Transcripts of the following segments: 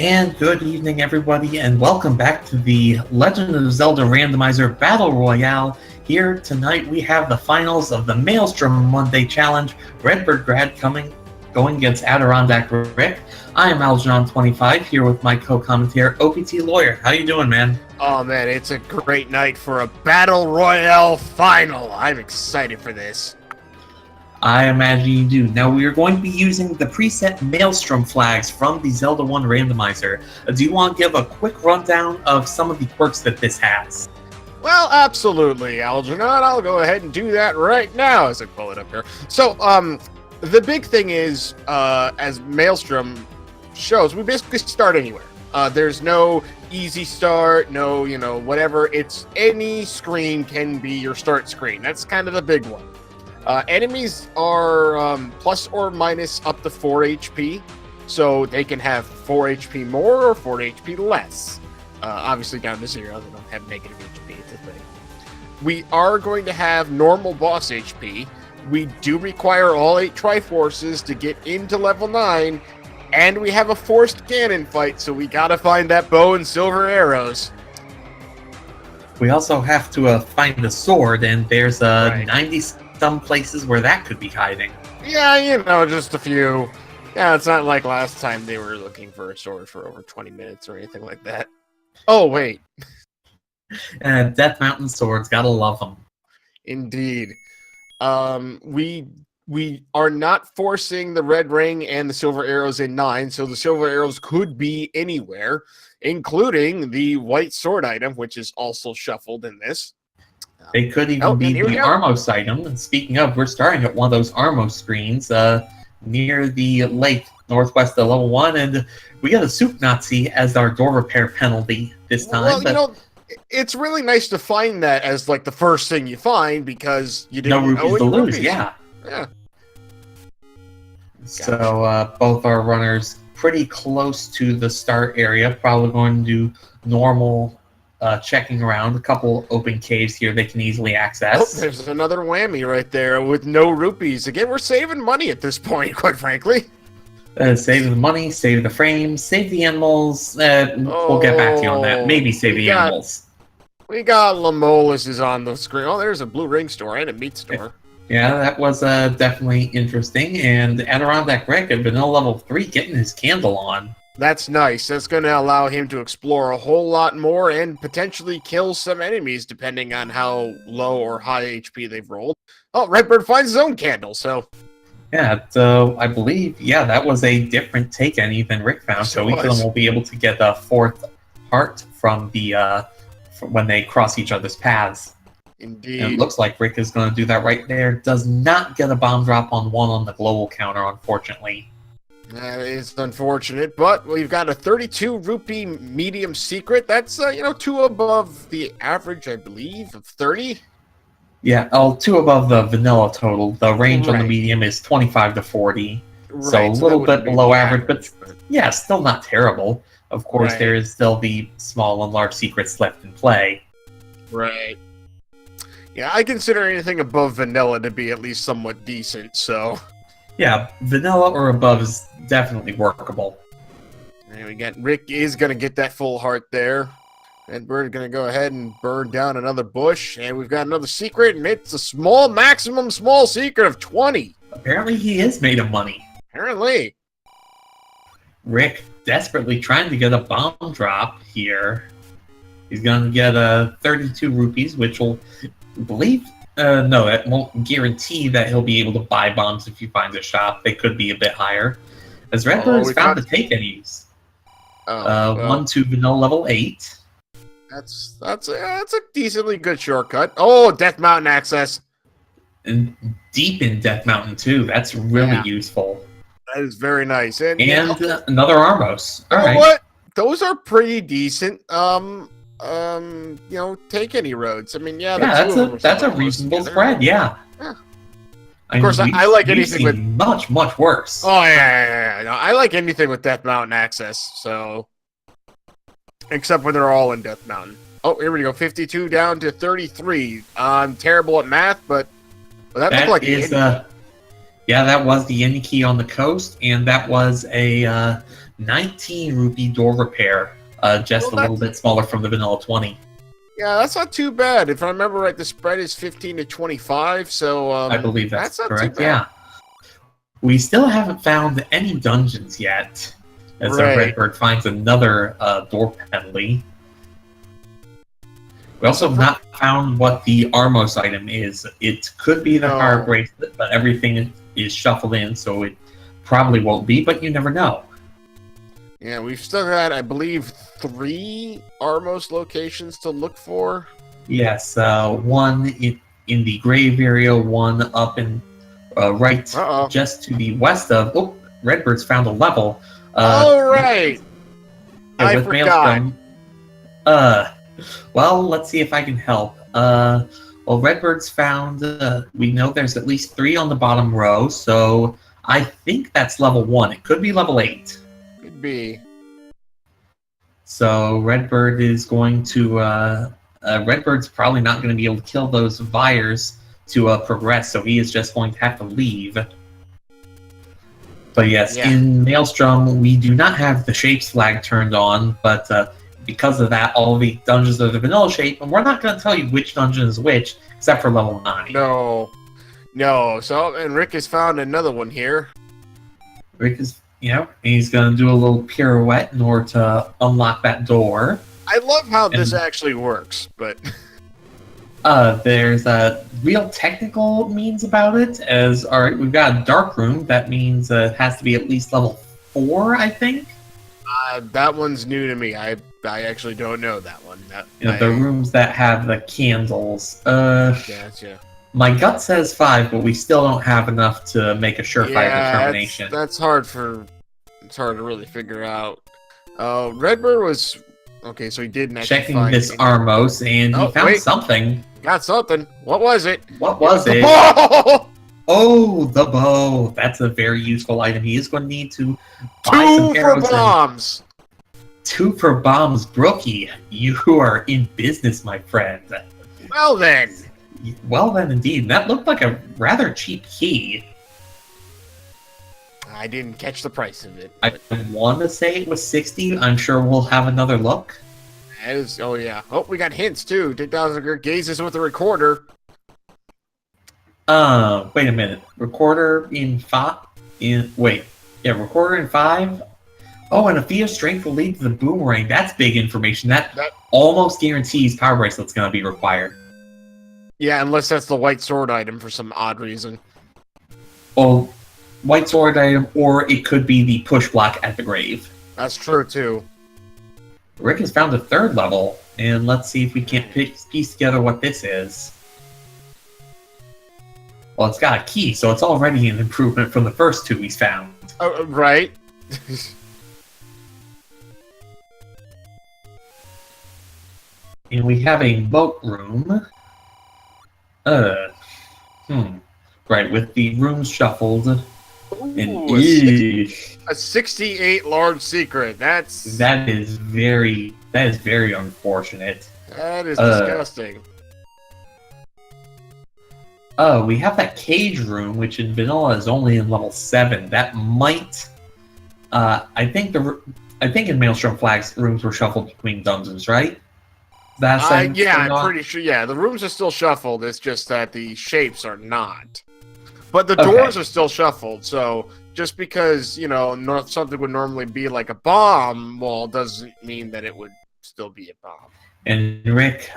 And good evening, everybody, and welcome back to the Legend of Zelda Randomizer Battle Royale. Here tonight we have the finals of the Maelstrom Monday Challenge, RedBirdGrad going against AdirondackRick. I am Algernon25 here with my co-commentator, OPT Lawyer. How you doing, man? Oh man, it's a great night for a Battle Royale final. I'm excited for this. I imagine you do. Now, we are going to be using the preset Maelstrom flags from the Zelda 1 Randomizer. Do you want to give a quick rundown of some of the quirks that this has? Well, absolutely, Algernon. I'll go ahead and do that right now as I pull it up here. So, the big thing is, as Maelstrom shows, we basically start anywhere. There's no easy start, no, whatever. It's any screen can be your start screen. That's kind of the big one. Enemies are plus or minus up to 4 HP, so they can have 4 HP more or 4 HP less. Obviously down to 0, they don't have negative HP, it's a thing. We are going to have normal boss HP. We do require all 8 Triforces to get into level 9, and we have a forced cannon fight, so we gotta find that bow and silver arrows. We also have to find the sword, and there's Right. 90 some places where that could be hiding. Yeah, just a few. Yeah, it's not like last time they were looking for a sword for over 20 minutes or anything like that. Oh, wait. And Death Mountain swords, gotta love them. Indeed. We are not forcing the red ring and the silver arrows in 9, so the silver arrows could be anywhere, including the white sword item, which is also shuffled in this. They could even be the Armos item. And speaking of, we're starting at one of those Armos screens near the lake northwest of level 1, and we got a Soup Nazi as our door repair penalty this time. Well, it's really nice to find that as like the first thing you find because you didn't know rupees to lose. Yeah. Yeah. So both our runners pretty close to the start area. Probably going to do normal checking around. A couple open caves here they can easily Oh, access. there's another whammy right there with no rupees. Again, we're saving money at this point, quite frankly. Save the money, save the frames, save the animals. We'll get back to you on that. Maybe save the animals. We got Lamolis is on the screen. Oh, there's a blue ring store and a meat store. Yeah, that was definitely interesting. And AdirondackRick at vanilla level 3 getting his candle on. That's nice. That's going to allow him to explore a whole lot more and potentially kill some enemies depending on how low or high HP they've rolled. Oh, Redbird finds his own candle, so... Yeah, so I believe, that was a different take any than Rick found. Yes, so each of them will be able to get a 4th heart from the when they cross each other's paths. Indeed. And it looks like Rick is going to do that right there. Does not get a bomb drop on 1 on the global counter, unfortunately. That is unfortunate, but we've got a 32 rupee medium secret. That's, 2 above the average, I believe, of 30. Yeah, 2 above the vanilla total. The range on the medium is 25 to 40. Right, so a little bit below average, but yeah, still not terrible. Of course, Right. there is still the small and large secrets left in play. Right. Yeah, I consider anything above vanilla to be at least somewhat decent, so... Yeah, vanilla or above is definitely workable. And we got Rick is going to get that full heart there. And we're going to go ahead and burn down another bush. And we've got another secret, and it's a maximum small secret of 20. Apparently he is made of money. Apparently. Rick desperately trying to get a bomb drop here. He's going to get 32 rupees, which will, I believe... no, that won't guarantee that he'll be able to buy bombs if he finds a shop. They could be a bit higher. As Redbird has found the take and use. 1 to vanilla level 8. That's a decently good shortcut. Oh, Death Mountain access. And deep in Death Mountain, too. That's really useful. That is very nice. And another Armos. All you know right. what? Those are pretty decent. Take any roads. I mean, that's a reasonable spread. Yeah. Of course, I like anything with much worse. Oh yeah. No, I like anything with Death Mountain access. So, except when they're all in Death Mountain. Oh, here we go. 52 down to 33. I'm terrible at math, but that looked like is that was the Yen key on the coast, and that was a 19 rupee door repair. Just a little bit smaller from the vanilla 20. Yeah, that's not too bad. If I remember right, the spread is 15 to 25, so... I believe that's not correct, too bad. yeah. We still haven't found any dungeons yet, as Right. Redbird finds another door penalty. We also have not found what the Armos item is. It could be the Heart Bracelet, but everything is shuffled in, so it probably won't be, but you never know. Yeah, we've still got, I believe, 3 Armos locations to look for. Yes, 1 in the grave area, 1 up in just to the west of... Oh, Redbird's found a level. Right! I forgot. Maelstrom. Well, let's see if I can help. Well, Redbird's found... we know there's at least 3 on the bottom row, so I think that's level 1. It could be level 8. Could be. So Redbird is going to... Redbird's probably not going to be able to kill those Vyres to progress, so he is just going to have to leave. But yes, in Maelstrom, we do not have the shapes flag turned on, but because of that, all the dungeons are the vanilla shape, and we're not going to tell you which dungeon is which, except for level 9. No. So, and Rick has found another one here. Rick is... he's going to do a little pirouette in order to unlock that door. I love how this actually works, but... there's a real technical means about it, as, alright, we've got a dark room. That means it has to be at least level 4, I think? That one's new to me. I actually don't know that one. The rooms that have the candles. Gotcha. My gut says 5, but we still don't have enough to make a surefire determination. That's hard it's hard to really figure out. Redbird was... Okay, so he didn't actually checking this Armos, and he found something. Got something. What was it? What was it? Ball! Oh, the bow. That's a very useful item. He is going to need to buy some 2 for arrows. bombs. 2 for bombs. Brookie, you are in business, my friend. Well then. Well then, indeed. That looked like a rather cheap key. I didn't catch the price of it. I want to say it was 60. I'm sure we'll have another look. That is, oh yeah. Oh, we got hints too. 10,000 gazes with a recorder. Wait a minute. Recorder in 5? Recorder in 5? Oh, and a Fia strength will lead to the boomerang. That's big information. That almost guarantees Power Bracelet's going to be required. Yeah, unless that's the white sword item for some odd reason. Well, white sword item, or it could be the push block at the grave. That's true too. Rick has found a 3rd level, and let's see if we can't piece together what this is. Well, it's got a key, so it's already an improvement from the first 2 he's found. Right. And we have a boat room. Right, with the rooms shuffled. Ooh, a 68 large secret. That is very unfortunate. That is disgusting. Oh, we have that cage room, which in vanilla is only in level 7. That might. I think in Maelstrom Flags rooms were shuffled between dungeons, right? Yeah, I'm pretty sure. Yeah, the rooms are still shuffled. It's just that the shapes are not. But the doors are still shuffled. So just because something would normally be like a bomb wall doesn't mean that it would still be a bomb. And Rick,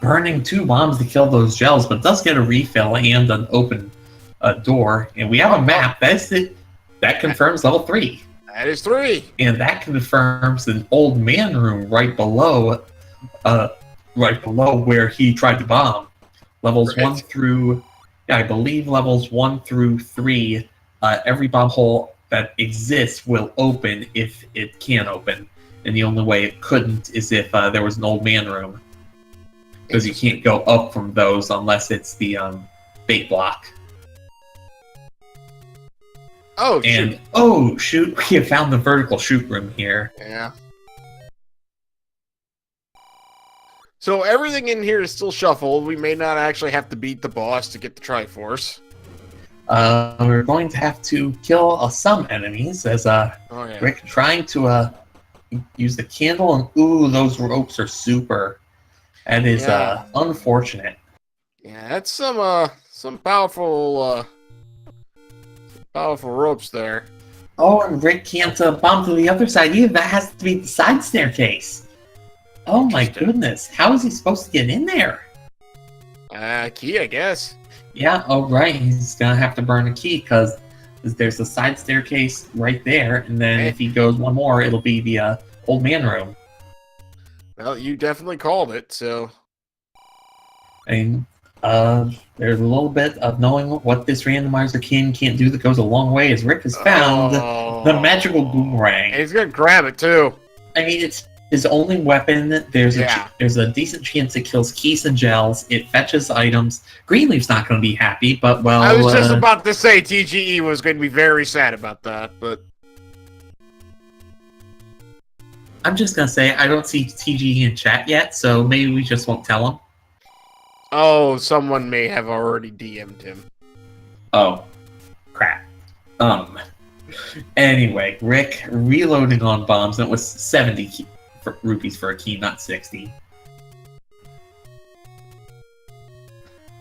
burning 2 bombs to kill those gels, but does get a refill and an open door. And we have a map. That's it. That confirms level 3. That is 3. And that confirms an old man room right below where he tried to bomb. Levels 1 through, I believe levels 1 through 3, every bomb hole that exists will open if it can open. And the only way it couldn't is if there was an old man room. Because you can't go up from those unless it's the bait block. Oh, and, shoot. Oh, shoot. We have found the vertical shoot room here. Yeah. So everything in here is still shuffled. We may not actually have to beat the boss to get the Triforce. We're going to have to kill some enemies as Rick trying to use the candle, and ooh, those ropes are super. That is unfortunate. Yeah, that's some powerful ropes there. Oh, and Rick can't bomb to the other side either. That has to be the side staircase. Oh my goodness, how is he supposed to get in there? Key, I guess. Yeah, oh right, he's gonna have to burn a key because there's a side staircase right there, and then if he goes one more, it'll be the old man room. Well, you definitely called it, so. And there's a little bit of knowing what this randomizer can't do that goes a long way, as Rick has found the magical boomerang. And he's gonna grab it too. I mean, it's his only weapon. There's a decent chance it kills keys and gels. It fetches items. Greenleaf's not going to be happy, but well. I was just about to say TGE was going to be very sad about that, but I'm just going to say I don't see TGE in chat yet, so maybe we just won't tell him. Oh, someone may have already DM'd him. Oh, crap. Anyway, Rick reloading on bombs, and it was 70 rupees for a key, not 60.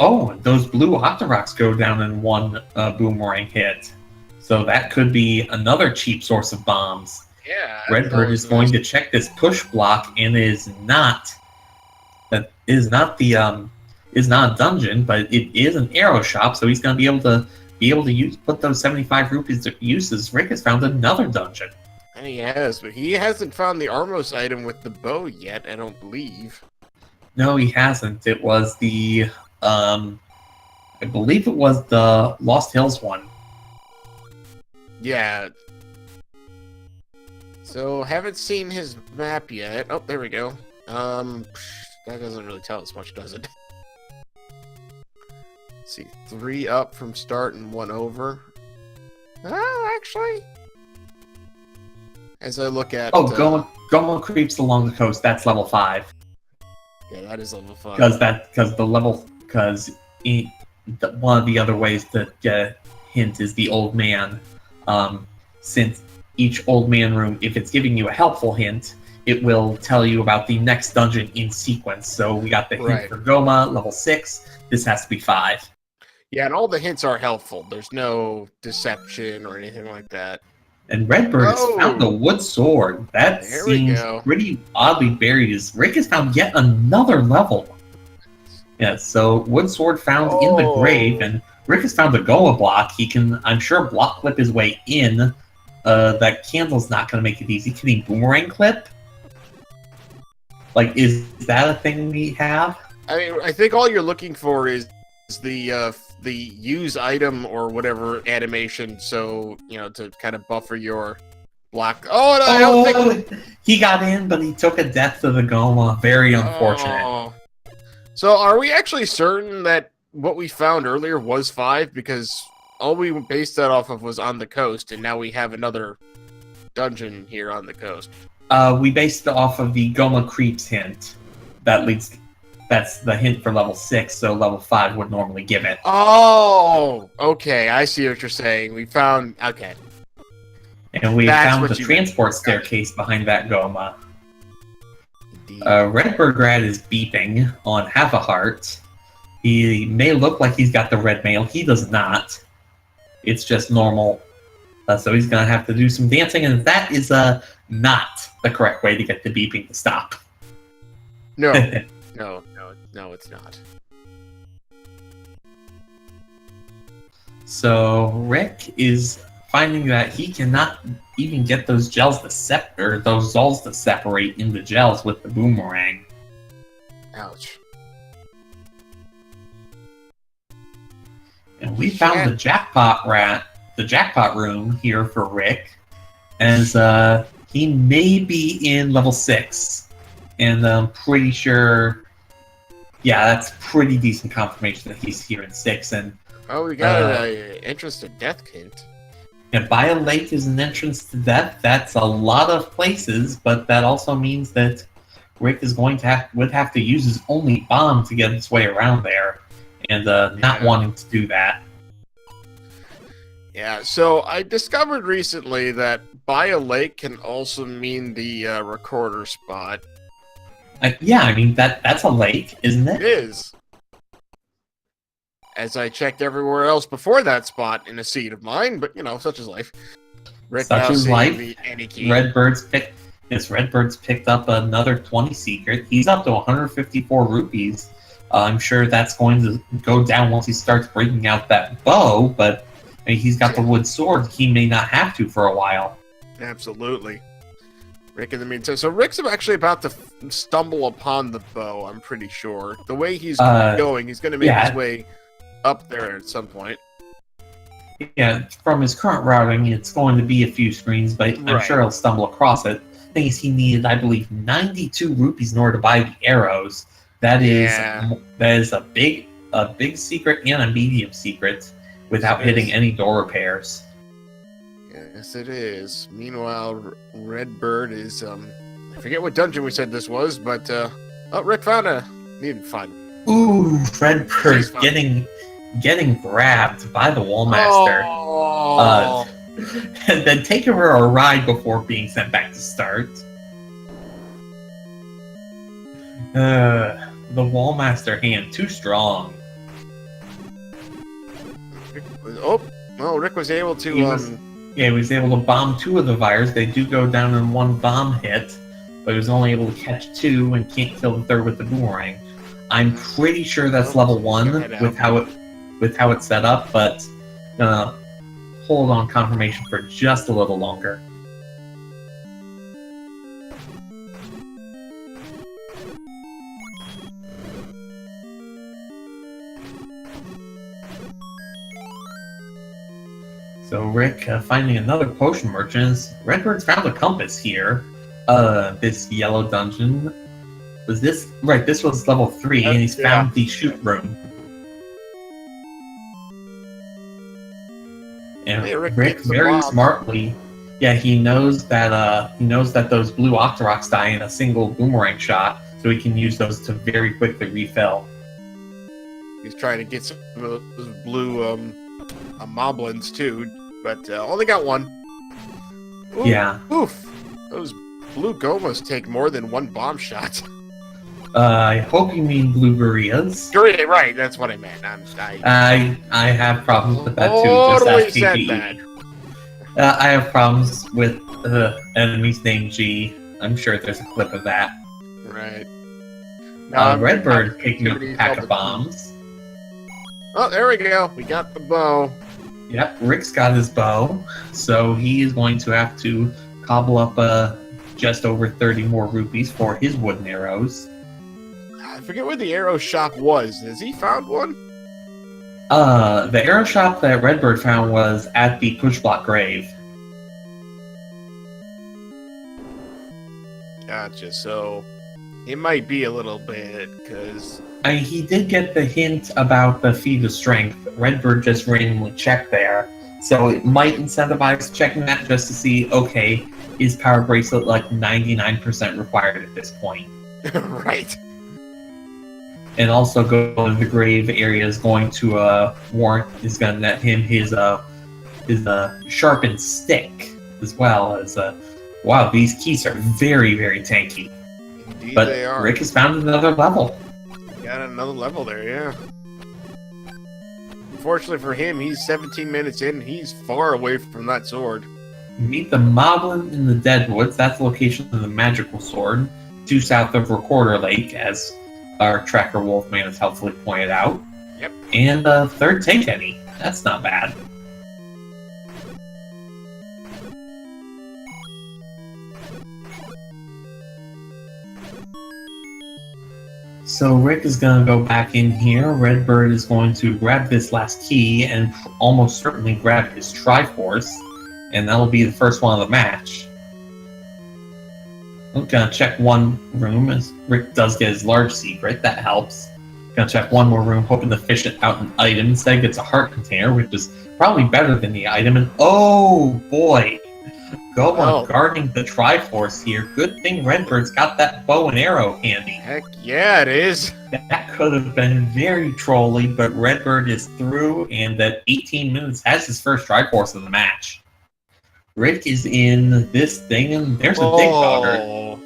Oh, those blue Octoroks go down in one boomerang hit. So that could be another cheap source of bombs. Yeah. Redbird is going to check this push block, and it is not a dungeon, but it is an arrow shop, so he's going to be able to put those 75 rupees to uses. Rick has found another dungeon. And he has, but he hasn't found the Armos item with the bow yet, I don't believe. No, he hasn't. It was the, I believe it was the Lost Hills one. Yeah. So, haven't seen his map yet. Oh, there we go. That doesn't really tell us much, does it? Let's see, 3 up from start and 1 over. Oh, actually, as I look at Goma creeps along the coast. That's level 5. Yeah, that is level 5. Because one of the other ways to get a hint is the old man. Since each old man room, if it's giving you a helpful hint, it will tell you about the next dungeon in sequence. So we got the hint for Goma, level 6. This has to be 5. Yeah, and all the hints are helpful. There's no deception or anything like that. And Redbird has found the wood sword. That seems pretty oddly buried. Rick has found yet another level. Yeah, so wood sword found in the grave, and Rick has found the Goma block. He can, I'm sure, block clip his way in. That candle's not going to make it easy. Can he boomerang clip? Like, is that a thing we have? I mean, I think all you're looking for is the use item or whatever animation, so, you know, to kind of buffer your block. Oh, no, I don't think... He got in, but he took a death to the Goma. Very unfortunate. So are we actually certain that what we found earlier was 5? Because all we based that off of was on the coast, and now we have another dungeon here on the coast. We based it off of the Goma creeps hint. That's the hint for level 6, so level 5 would normally give it. Oh, okay, I see what you're saying. We found... Okay. And we found the transport staircase behind that Goma. RedBirdGrad is beeping on half a heart. He may look like he's got the red mail. He does not. It's just normal. So he's going to have to do some dancing, and that is not the correct way to get the beeping to stop. No. No, it's not. So Rick is finding that he cannot even get those gels to those Zols to separate into gels with the boomerang. Ouch. And we found the jackpot room here for Rick, as he may be in level 6, and I'm pretty sure. Yeah, that's pretty decent confirmation that he's here in 6. And we got an entrance to death hint. And by a lake is an entrance to death. That's a lot of places, but that also means that Rick is going to would have to use his only bomb to get his way around there, and not wanting to do that. Yeah, so I discovered recently that by a lake can also mean the recorder spot. Yeah, I mean, that's a lake, isn't it? It is. As I checked everywhere else before that spot in a seed of mine, but, you know, such is life. Such is life. Redbird's picked up another 20 secret. He's up to 154 rupees. I'm sure that's going to go down once he starts breaking out that bow, but I mean, he's got the wood sword. He may not have to for a while. Absolutely. Rick in the meantime. So Rick's actually about to stumble upon the bow, I'm pretty sure. The way he's going, he's going to make his way up there at some point. Yeah, from his current routing, it's going to be a few screens, but I'm sure he'll stumble across it. The thing is, he needed, I believe, 92 rupees in order to buy the arrows. That is a big secret and a medium secret without hitting any door repairs. Yes, it is. Meanwhile, Redbird is, I forget what dungeon we said this was, but, Rick found needed to find. Ooh, Redbird getting grabbed by the Wallmaster. Oh. And then taking her a ride before being sent back to start. The Wallmaster hand, too strong. Rick was able to, he was able to bomb 2 of the Vires. They do go down in 1 bomb hit, but he was only able to catch 2 and can't kill the 3rd with the boomerang. I'm pretty sure that's level 1 with how it's set up, but hold on confirmation for just a little longer. So Rick finding another potion merchant. Redbird's found a compass here. This yellow dungeon. Was this right? This was level 3, and he's found the shoot room. And Hey, Rick Rick gets the very bomb. smartly, yeah, he knows that those blue Octoroks die in a single boomerang shot, so he can use those to very quickly refill. He's trying to get some of those blue moblins too, but only got one. Ooh, Yeah. Oof. Those blue Gomas take more than one bomb shot. I hope you mean blue Gurias. Right, that's what I meant. I have problems with that too. Just Totally ask said KPE. that. I have problems with enemies named G. I'm sure there's a clip of that. Right. Redbird picking up a pack of bombs. Oh, there we go. We got the bow. Yep, Rick's got his bow, so he is going to have to cobble up just over 30 more rupees for his wooden arrows. I forget where the arrow shop was. Has he found one? The arrow shop that Redbird found was at the pushblock grave. Gotcha. So it might be a little bit because He did get the hint about the feat of strength. Redbird just randomly checked there, so it might incentivize checking that just to see, okay, is Power Bracelet like 99% required at this point? right. And also going to the grave area is going to is going to net him his sharpened stick, as well as wow, these keys are very, very tanky. Indeed But they are. Rick has found another level. Got another level there, yeah. Unfortunately for him, he's 17 minutes in. He's far away from that sword. Meet the Moblin in the Deadwoods. That's the location of the magical sword, due south of Recorder Lake, as our tracker Wolfman has helpfully pointed out. Yep. And third take any. That's not bad. So Rick is going to go back in here. Redbird is going to grab this last key and almost certainly grab his Triforce, and that'll be the first one of the match. I'm going to check one room, as Rick does get his large secret. That helps. Going to check one more room, hoping to fish it out an item. Instead, gets a heart container, which is probably better than the item. And oh boy, go on guarding the Triforce here. Good thing Redbird's got that bow and arrow handy. Heck yeah, it is. That could have been very trolly, but Redbird is through, and at 18 minutes has his first Triforce of the match. Rick is in this thing, and there's a Dig Dogger.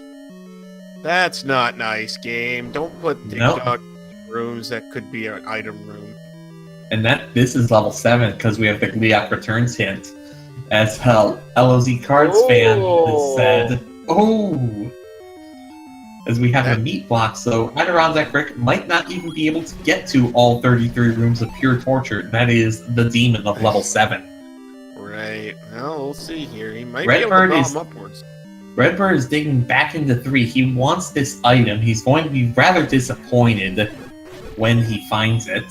That's not nice, game. Don't put Dig Dog in rooms that could be an item room. And this is level 7, because we have the Gliok Returns hint. As hell, LOZ Cards fan has said, oh! As we have a meat block, so AdirondackRick might not even be able to get to all 33 rooms of pure torture. That is the demon of level 7. Right. Well, we'll see here. He might be able to draw him upwards. Redbird is digging back into 3. He wants this item. He's going to be rather disappointed when he finds it.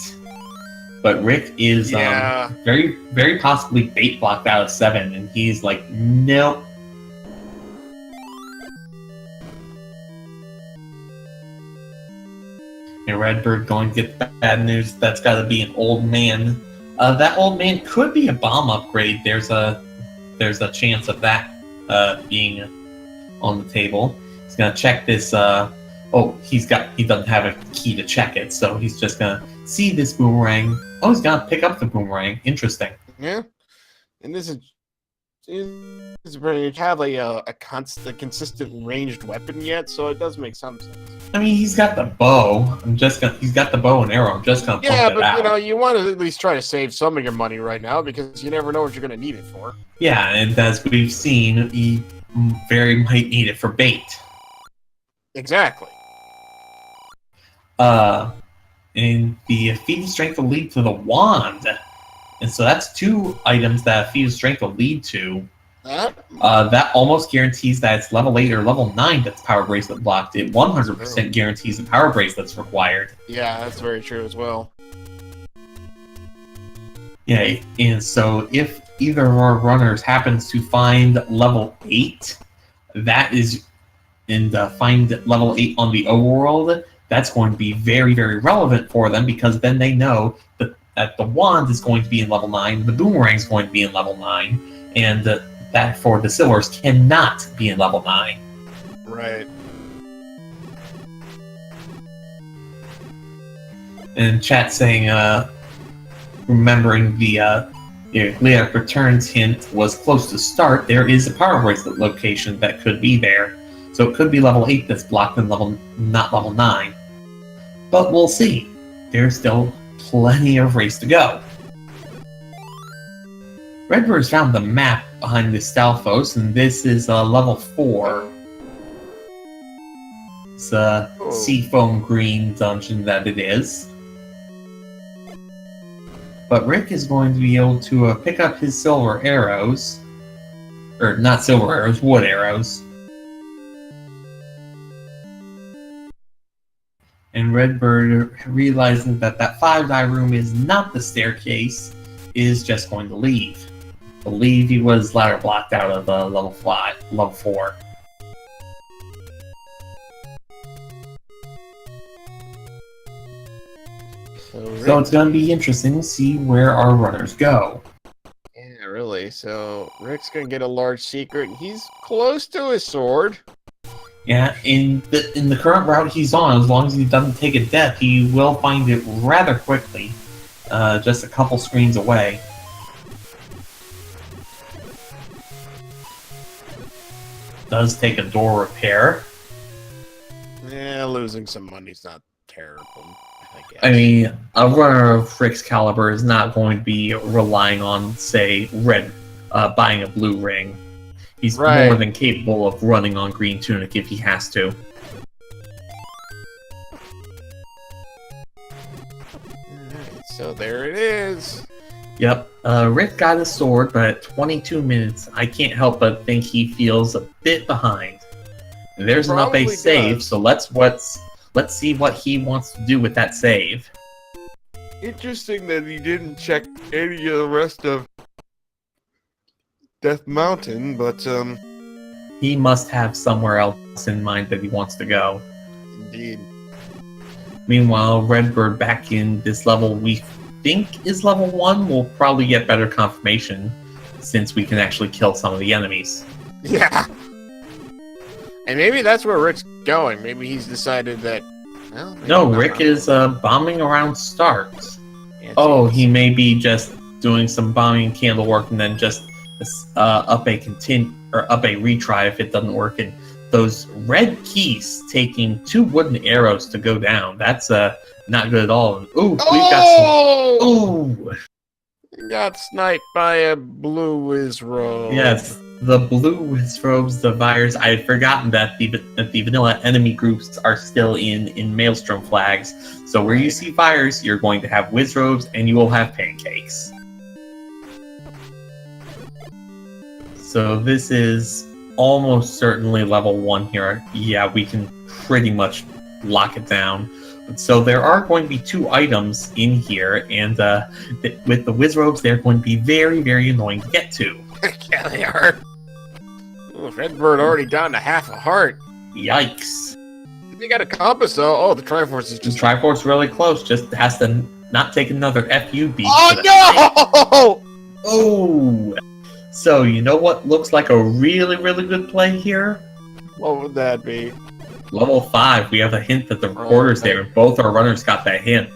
But Rick is very, very possibly bait blocked out of 7, and he's like, nope. And Redbird going to get the bad news. That's got to be an old man. That old man could be a bomb upgrade. There's a chance of that being on the table. He's gonna check this. He doesn't have a key to check it, so he's just gonna see this boomerang. Oh, he's gonna pick up the boomerang. Interesting. Yeah, and this is where you have a consistent ranged weapon yet, so it does make some sense. I mean, he's got the bow. He's got the bow and arrow. I'm just gonna yeah, pump it out. You know, you want to at least try to save some of your money right now because you never know what you're gonna need it for. Yeah, and as we've seen, he very might need it for bait. Exactly. And the feat of strength will lead to the wand, and so that's 2 items that feat of strength will lead to. That almost guarantees that it's level 8 or level 9 that's Power Bracelet blocked. It 100% guarantees the Power Bracelet's required. Yeah, that's very true as well. Yeah, and so if either of our runners happens to find level 8, find level 8 on the overworld, that's going to be very, very relevant for them, because then they know that that the wand is going to be in level 9, the boomerang is going to be in level 9, and that for the silvers cannot be in level 9. Right. And chat saying, remembering the Leonic Returns hint was close to start, there is a power bracelet location that could be there. So it could be level 8 that's blocked and not level 9. But we'll see. There's still plenty of race to go. Redbird's found the map behind the Stalfos, and this is level 4. It's a seafoam green dungeon that it is. But Rick is going to be able to pick up his silver arrows. Or not silver arrows, wood arrows. And Redbird, realizing that that 5-die room is not the staircase, is just going to leave. I believe he was ladder blocked out of level 4. So it's going to be interesting to see where our runners go. Yeah, really. So Rick's going to get a large secret. He's close to his sword. Yeah, in the current route he's on, as long as he doesn't take a death, he will find it rather quickly. Just a couple screens away. Does take a door repair. Yeah, losing some money's not terrible, I guess. I mean, a runner of Rick's caliber is not going to be relying on, say, buying a blue ring. He's more than capable of running on green tunic if he has to. Alright, so there it is. Yep, Rick got his sword, but at 22 minutes, I can't help but think he feels a bit behind. There's an up-A save, so let's see what he wants to do with that save. Interesting that he didn't check any of the rest of Death Mountain, but he must have somewhere else in mind that he wants to go. Indeed. Meanwhile, Redbird back in this level we think is level 1 will probably get better confirmation since we can actually kill some of the enemies. Yeah. And maybe that's where Rick's going. Maybe he's decided that. Well, no, Rick is bombing around Starks. Yeah, he may be just doing some bombing candle work and then just up a retry if it doesn't work. And those red keys taking 2 wooden arrows to go down. That's not good at all. Ooh, we've got some. Ooh, got sniped by a blue wizrobe. Yes, the blue wizrobes, the Vires. I had forgotten that the vanilla enemy groups are still in Maelstrom flags. So where you see Vires, you're going to have wizrobes and you will have pancakes. So this is almost certainly level 1 here. Yeah, we can pretty much lock it down. So there are going to be 2 items in here, and with the wizrobes, they're going to be very, very annoying to get to. Yeah, they are. Oh, Redbird already down to half a heart. Yikes. They got a compass, though. Oh, the Triforce is just... The Triforce really close, just has to not take another FU beat. Oh, no! Oh! So, you know what looks like a really, really good play here? What would that be? Level 5, we have a hint that the recorder's there, and both our runners got that hint.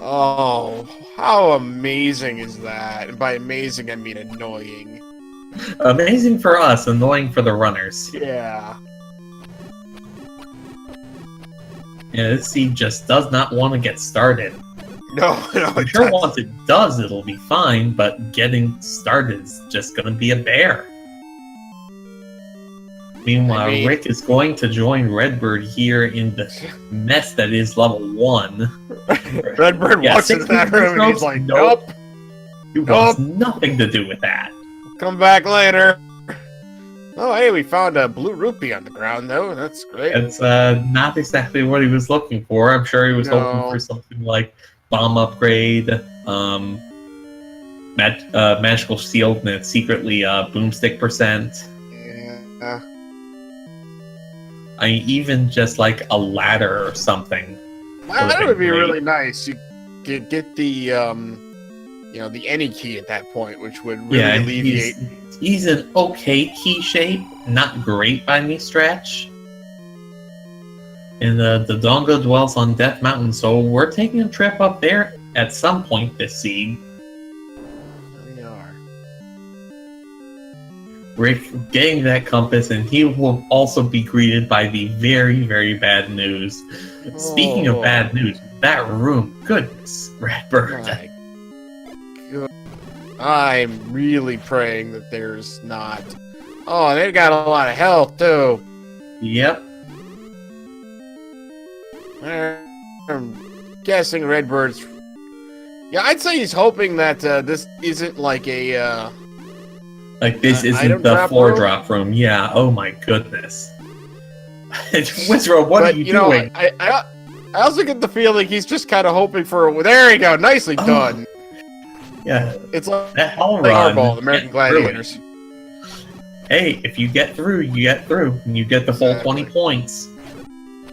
Oh, how amazing is that? And by amazing, I mean annoying. Amazing for us, annoying for the runners. Yeah. Yeah, this seed just does not want to get started. No, I'm sure once it does, it'll be fine, but getting started is just going to be a bear. Meanwhile, Rick is going to join Redbird here in the mess that is level 1. Redbird walks into that room and he's like, nope. He wants nothing to do with that. Come back later. Oh, hey, we found a blue rupee on the ground, though. That's great. It's not exactly what he was looking for. I'm sure he was hoping for something like bomb upgrade, magical shield, and then secretly boomstick %. Yeah. I mean, even just like a ladder or something. Ladder would be really nice. get the the any key at that point, which would really alleviate. He's an okay key shape, not great by any stretch. And the Dongo dwells on Death Mountain, so we're taking a trip up there at some point this seed. We are. Rick getting that compass, and he will also be greeted by the very, very bad news. Speaking of bad news, that room, goodness, RedBird. My God. I'm really praying that there's not. Oh, they've got a lot of health too. Yep. I'm guessing RedBird's. Yeah, I'd say he's hoping that this isn't like a. Like this isn't the floor drop room. Yeah. Oh my goodness. Wizro, what are you doing? I also get the feeling he's just kind of hoping for. There you go. Nicely done. Yeah. It's like that hell run. Hardball, the American Gladiators. Hey, if you get through, you get through, and you get the full 20 points.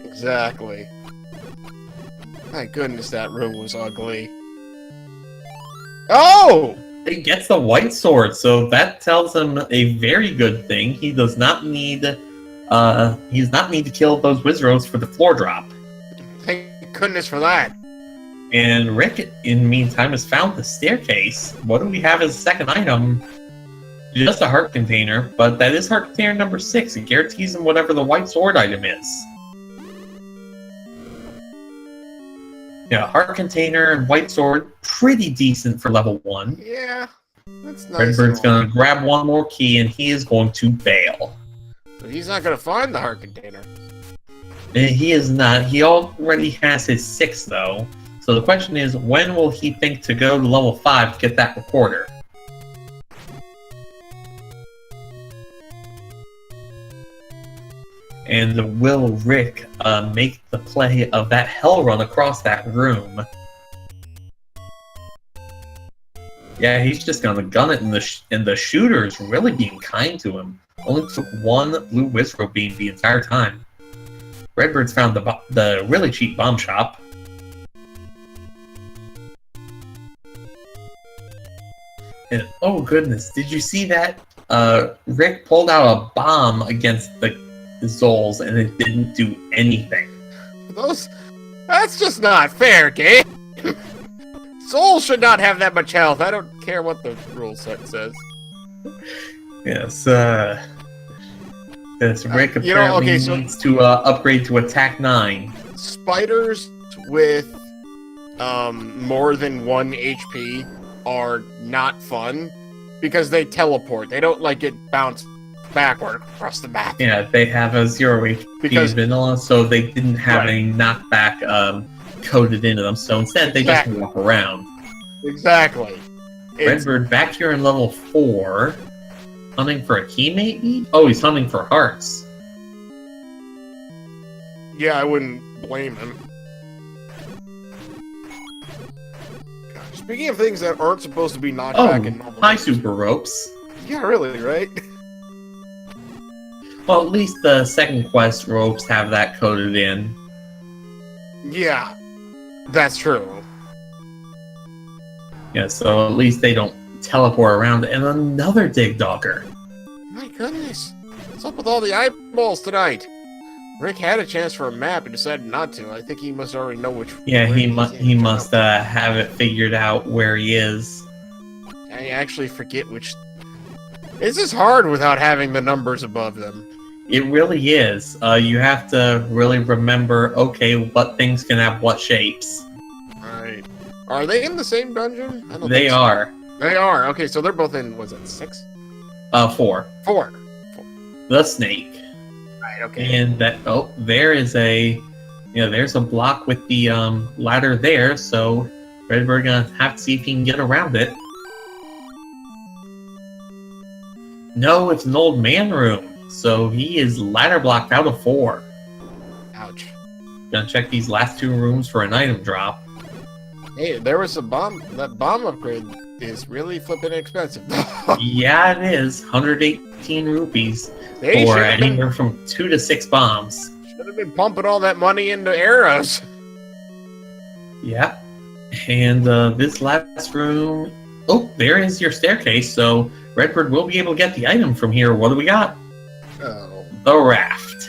Exactly. My goodness, that room was ugly. Oh! He gets the white sword, so that tells him a very good thing. He does not need to kill those Wizros for the floor drop. Thank goodness for that. And Rick, in the meantime, has found the staircase. What do we have as a second item? Just a heart container, but that is heart container number 6. It guarantees him whatever the white sword item is. Yeah, heart container and white sword, pretty decent for level 1. Yeah, that's nice. RedBird's gonna grab one more key and he is going to bail. So he's not gonna find the heart container. He is not. He already has his 6 though. So the question is, when will he think to go to level 5 to get that recorder? And will Rick make the play of that hell run across that room? Yeah, he's just gonna gun it, and the shooter's really being kind to him. Only took one blue Wizro beam the entire time. RedBird's found the really cheap bomb shop. And oh goodness, did you see that? Rick pulled out a bomb against the Zols and it didn't do anything. That's just not fair, game. Zols should not have that much health. I don't care what the rule set says. Yes, Rick apparently needs to upgrade to attack 9. Spiders with more than 1 HP are not fun because they teleport. They don't get bounced backward across the map. Yeah, they have a 0 HP because vanilla, so they didn't have any knockback coded into them. So instead, they just walk around. Exactly. RedBird back here in level 4, hunting for a key, maybe? Oh, he's hunting for hearts. Yeah, I wouldn't blame him. Speaking of things that aren't supposed to be knocked back in normal. Hi, Super Ropes. Yeah, really, right? Well, at least the second quest ropes have that coded in. Yeah, that's true. Yeah, so at least they don't teleport around. And another Dig Dogger. My goodness. What's up with all the eyeballs tonight? Rick had a chance for a map and decided not to. I think he must already know which. Yeah, he must have it figured out where he is. I actually forget which. This is hard without having the numbers above them. It really is. You have to really remember, okay, what things can have what shapes. Right. Are they in the same dungeon? I don't they think so. are. They are. Okay, so they're both in, was it 6? 4. 4. The snake. Right, okay. And there's a block with the ladder there, so RedBird gonna have to see if he can get around it. No, it's an old man room. So he is ladder blocked out of 4. Ouch. Gonna check these last 2 rooms for an item drop. Hey, there was a bomb. That bomb upgrade is really flipping expensive. Yeah, it is. 118 rupees for anywhere from 2 to 6 bombs. Should have been pumping all that money into arrows. Yeah. And this last room... Oh, there is your staircase, so Redbird will be able to get the item from here. What do we got? Oh. The raft.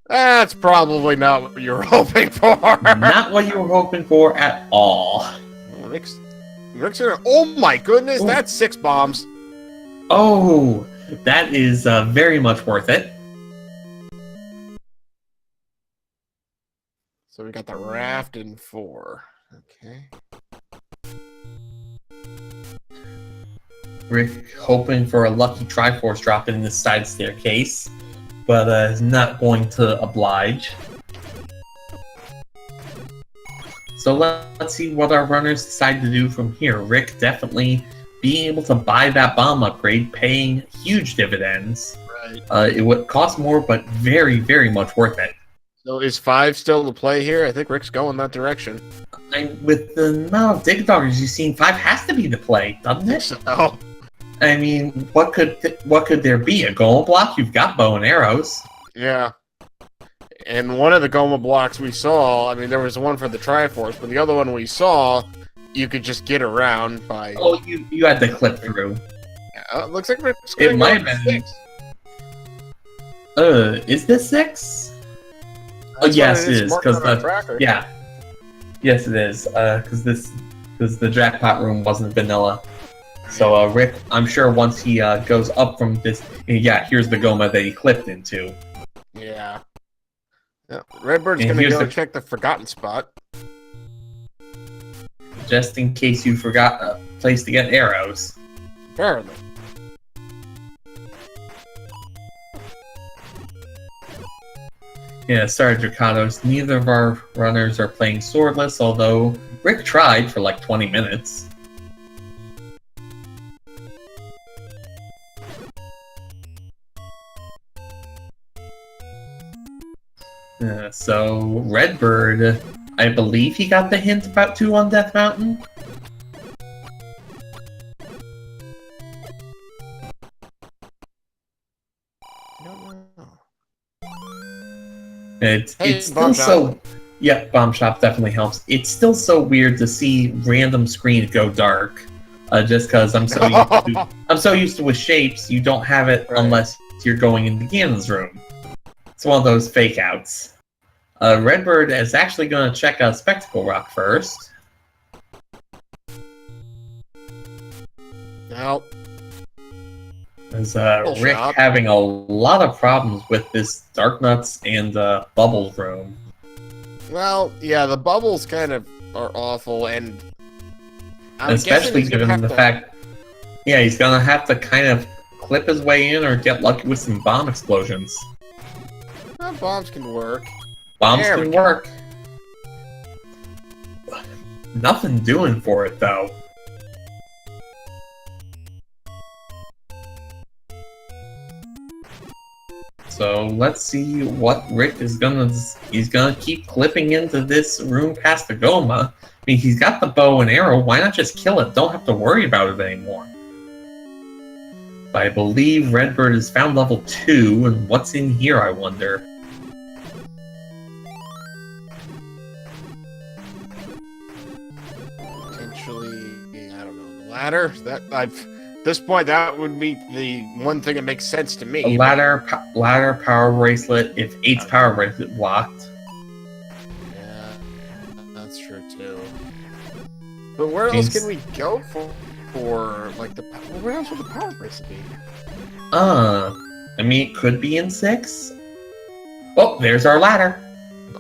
That's probably not what you were hoping for. Not what you were hoping for at all. Rick's oh my goodness, Ooh. that's 6 bombs. Oh, that is very much worth it. So we got the raft in 4. Okay. Rick hoping for a lucky Triforce drop in this side staircase, but is not going to oblige. So let's see what our runners decide to do from here. Rick definitely being able to buy that bomb upgrade, paying huge dividends. Right. It would cost more, but very, very much worth it. So is 5 still the play here? I think Rick's going that direction. With the amount of Dig Doggers you've seen, 5 has to be the play, doesn't it? Oh. I mean, what could there be? A golem block? You've got bow and arrows. Yeah. And one of the Goma blocks we saw, I mean, there was one for the Triforce, but the other one we saw, you could just get around by... Oh, you had to clip through. Looks like Rick's It going might to have been. 6. Is this 6? That's yes, what it is. Because yeah, yes, it is. Because the jackpot room wasn't vanilla. So Rick, I'm sure once he goes up from this, yeah, here's the Goma that he clipped into. Yeah. Redbird's And gonna here's go the- check the forgotten spot. Just in case you forgot a place to get arrows. Apparently. Yeah, sorry, Dracados. Neither of our runners are playing swordless, although Rick tried for like 20 minutes. So, Redbird, I believe he got the hint about 2 on Death Mountain. I don't know. It's still Bomb so... Yeah, Bomb Shop definitely helps. It's still so weird to see random screens go dark. Just because I'm so used to with shapes, you don't have it unless you're going into Ganon's room. It's one of those fake outs. Redbird is actually going to check out Spectacle Rock first. Now, As Rick having a lot of problems with this Dark Nuts and Bubbles room. well, yeah, the bubbles kind of are awful, and I'm Especially guessing he's gonna given have the to- fact, yeah, he's going to have to kind of clip his way in or get lucky with some bomb explosions. bombs can work. Bombs There we can go. work. Nothing doing for it, though. So let's see what Rick is gonna... He's gonna keep clipping into this room past the Goma. I mean, he's got the bow and arrow. Why not just kill it? Don't have to worry about it anymore. But I believe Redbird has found level 2, and what's in here, I wonder? Potentially, I don't know, the ladder? At this point, that would be the one thing that makes sense to me. A ladder, power bracelet, if 8's power bracelet blocked. Yeah, that's true too. But where else can we go for like the? Where else would the power bracelet be? I mean, it could be in 6. Oh, there's our ladder.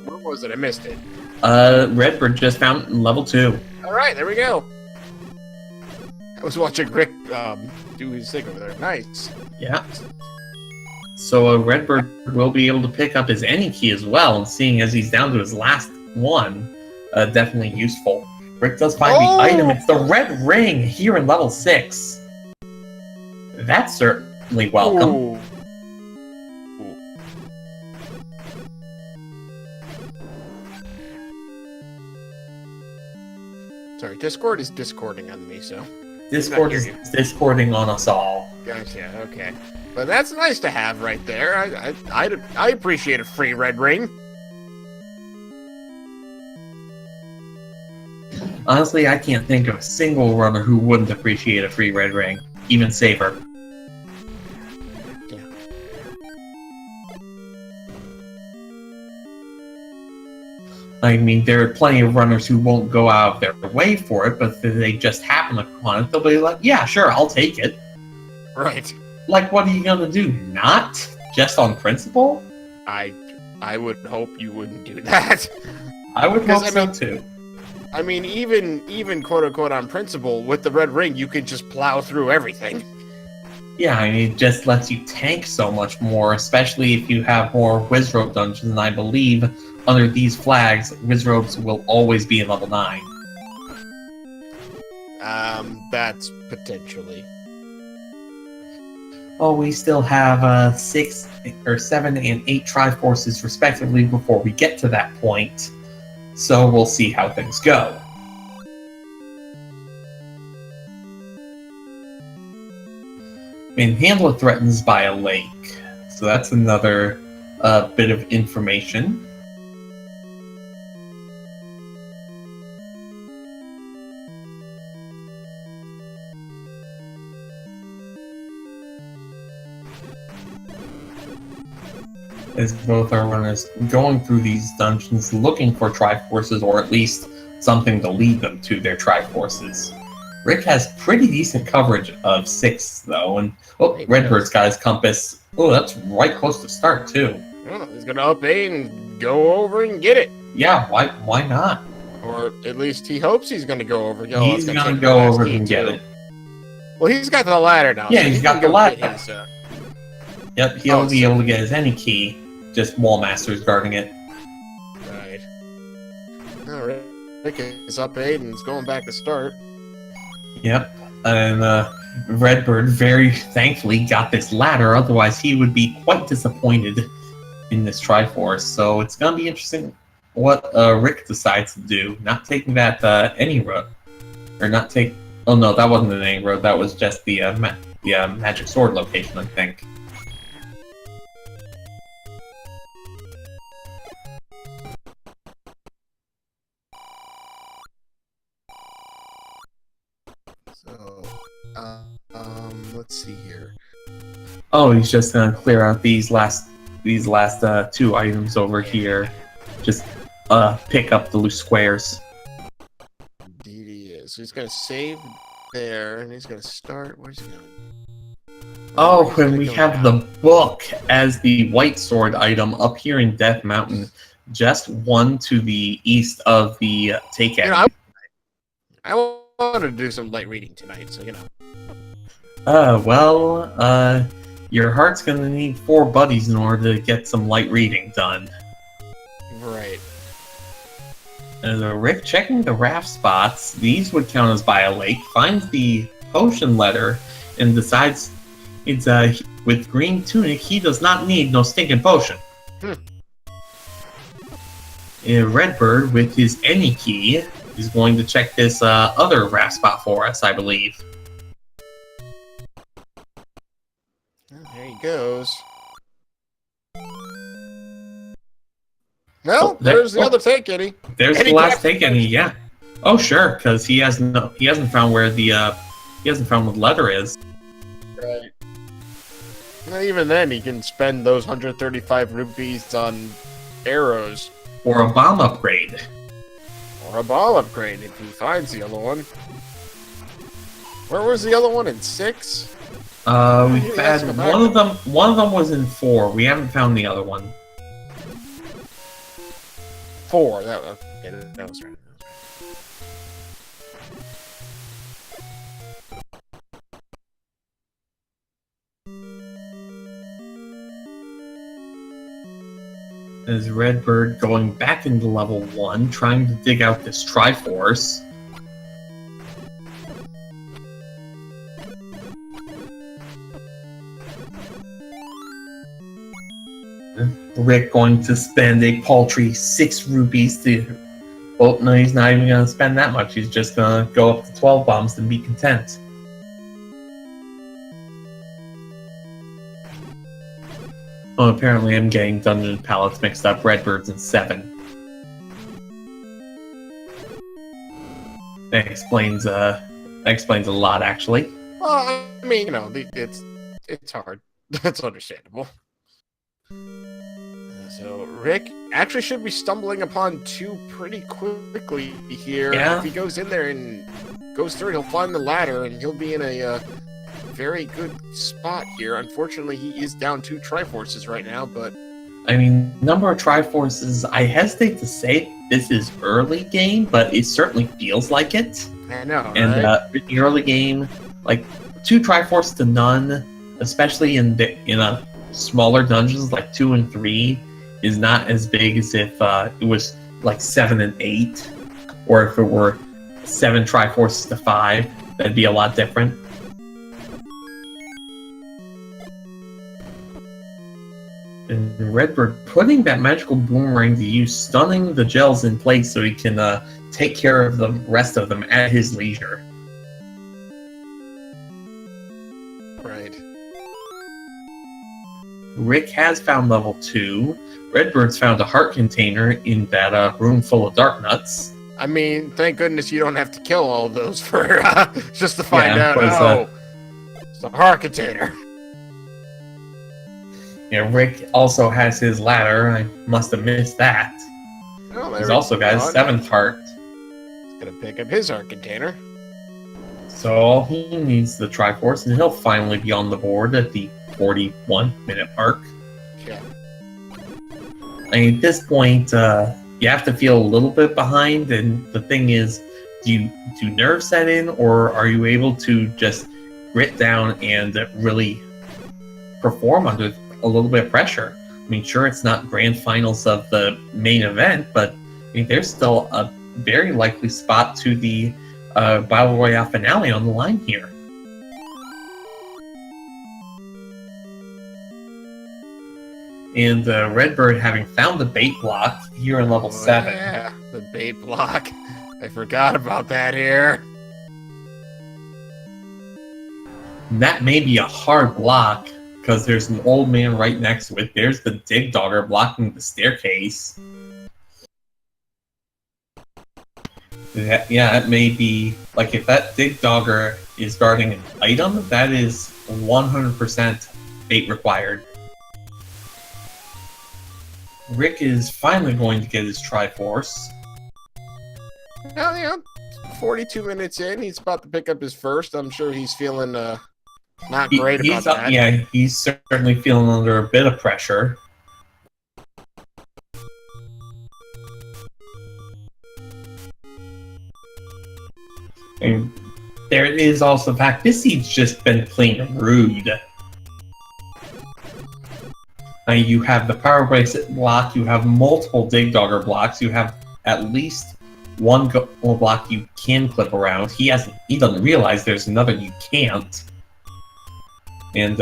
Where was it? I missed it. Redbird just found it in level 2. All right, there we go. I was watching Rick do his thing over there. Nice. Yeah. So Redbird will be able to pick up his any key as well, and seeing as he's down to his last one, definitely useful. Rick does find the item. It's the red ring here in level 6. That's certainly welcome. Ooh. Sorry, Discord is discording on me, so. Discord is discording on us all. Gotcha, okay. But that's nice to have right there. I appreciate a free red ring. Honestly, I can't think of a single runner who wouldn't appreciate a free red ring, even Saber. Yeah. I mean, there are plenty of runners who won't go out of their way for it, but if they just happen upon it, they'll be like, yeah, sure, I'll take it. Right. Like, what are you gonna do? Not? Just on principle? I would hope you wouldn't do that. I would hope so, too. I mean, even quote-unquote on principle, with the red ring, you could just plow through everything. Yeah, I mean, it just lets you tank so much more, especially if you have more Wizrobe dungeons, and I believe under these flags, Wizrobes will always be in level 9. That's potentially. Oh, we still have 6 or 7 and 8 Triforces respectively before we get to that point, so we'll see how things go. Manhandler threatens by a lake, so that's another bit of information. As both our runners going through these dungeons looking for Triforces, or at least something to lead them to their Triforces. Rick has pretty decent coverage of 6, though, and Redbird's got his compass. Oh, that's right close to start, too. Well, he's gonna up A and go over and get it. Yeah, why not? Or at least he hopes he's gonna go over. He's gonna go over and get it. Well, he's got the ladder now. Yeah, so he's got the ladder. His, Yep, he'll be able to get his any key. Just Wallmaster's guarding it. Right. Alright. Rick is up 8 and is going back to start. Yep. And Redbird very thankfully got this ladder, otherwise he would be quite disappointed in this Triforce. So it's gonna be interesting what Rick decides to do. Not taking that any road. Or not take oh no, that wasn't an any road, that was just the magic sword location, I think. Let's see here. Oh, he's just gonna clear out these last 2 items over here. Just pick up the loose squares. Indeed he is. So he's gonna save there, and he's gonna start. Where's he going? Oh, and we have the book as the white sword item up here in Death Mountain, just 1 to the east of the take end. I wanted to do some light reading tonight, so you know. Your heart's gonna need 4 buddies in order to get some light reading done. Right. Rick checking the raft spots. These would count as by a lake. Finds the potion letter and decides it's with green tunic he does not need no stinking potion. Redbird with his any key is going to check this other raft spot for us, I believe. There he goes. No, there's the other take, Eddie. There's the last take, Eddie. Yeah. Oh, sure, because he hasn't found where the he hasn't found what the letter is. Right. Well, even then, he can spend those 135 rupees on arrows or a bomb upgrade. Or a ball upgrade if he finds the other one. Where was the other one in 6? We've had one of them. One of them was in 4. We haven't found the other one. 4. That was right. As Redbird going back into level 1, trying to dig out this Triforce. Rick going to spend a paltry 6 rupees to... Oh, no, he's not even going to spend that much. He's just going to go up to 12 bombs and be content. Oh, apparently I'm getting dungeon palettes mixed up. Redbird's in 7. That explains a lot, actually. Well, I mean, you know, it's hard. That's understandable. So Rick actually should be stumbling upon 2 pretty quickly here. Yeah. If he goes in there and goes through, he'll find the ladder, and he'll be in a very good spot here. Unfortunately, he is down 2 Triforces right now, but... I mean, number of Triforces, I hesitate to say this is early game, but it certainly feels like it. I know, And right? in the early game, like 2 Triforce to none, especially in a smaller dungeons like 2 and 3, is not as big as if it was like 7 and 8, or if it were 7 Triforces to 5. That'd be a lot different. And Redbird putting that magical boomerang to use, stunning the gels in place so he can take care of the rest of them at his leisure. Right. Rick has found level 2. Redbird's found a heart container in that room full of dark nuts. I mean, thank goodness you don't have to kill all of those for just to find out. It's a heart container. Yeah, Rick also has his ladder. I must have missed that. Oh, He's also got his 7th heart. He's gonna pick up his heart container. So all he needs is the Triforce, and he'll finally be on the board at the 41-minute mark. Yeah. I mean, at this point, you have to feel a little bit behind, and the thing is, do nerves set in, or are you able to just grit down and really perform under a little bit of pressure? I mean, sure, it's not grand finals of the main event, but I mean, there's still a very likely spot to the Battle Royale finale on the line here. And Redbird, having found the bait block here in level 7. Yeah, the bait block. I forgot about that here. That may be a hard block, because there's an old man right next to it. There's the Dig Dogger blocking the staircase. Yeah, it may be, like, if that Dig Dogger is guarding an item, that is 100% bait required. Rick is finally going to get his Triforce. Well, yeah, 42 minutes in, he's about to pick up his first. I'm sure he's feeling not great about that. Yeah, he's certainly feeling under a bit of pressure. And there is also the fact this seed's just been plain rude. You have the Power Bracelet block, you have multiple Dig Dogger blocks, you have at least one block you can clip around. He doesn't realize there's another you can't. And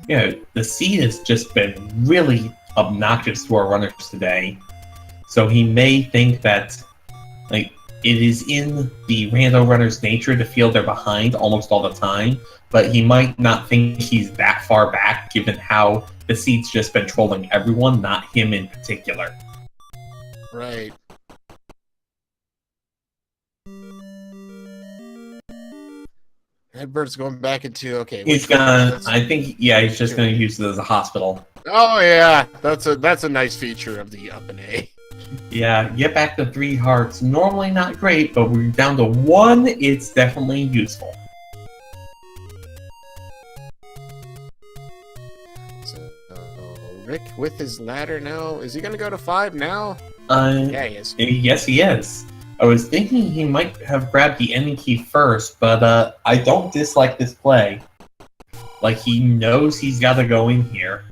yeah, the seed has just been really obnoxious to our runners today. So he may think that, like, it is in the rando runner's nature to feel they're behind almost all the time, but he might not think he's that far back given how the seed's just been trolling everyone, not him in particular. Right. Redbird's going back into, okay. He's gonna, I think, yeah, he's just gonna use it as a hospital. Oh yeah, that's a nice feature of the up and A. Yeah, get back to 3 hearts. Normally not great, but we're down to 1. It's definitely useful. So, Rick with his ladder now. Is he going to go to 5 now? Yeah, he is. Yes, he is. I was thinking he might have grabbed the ending key first, but I don't dislike this play. Like, he knows he's got to go in here.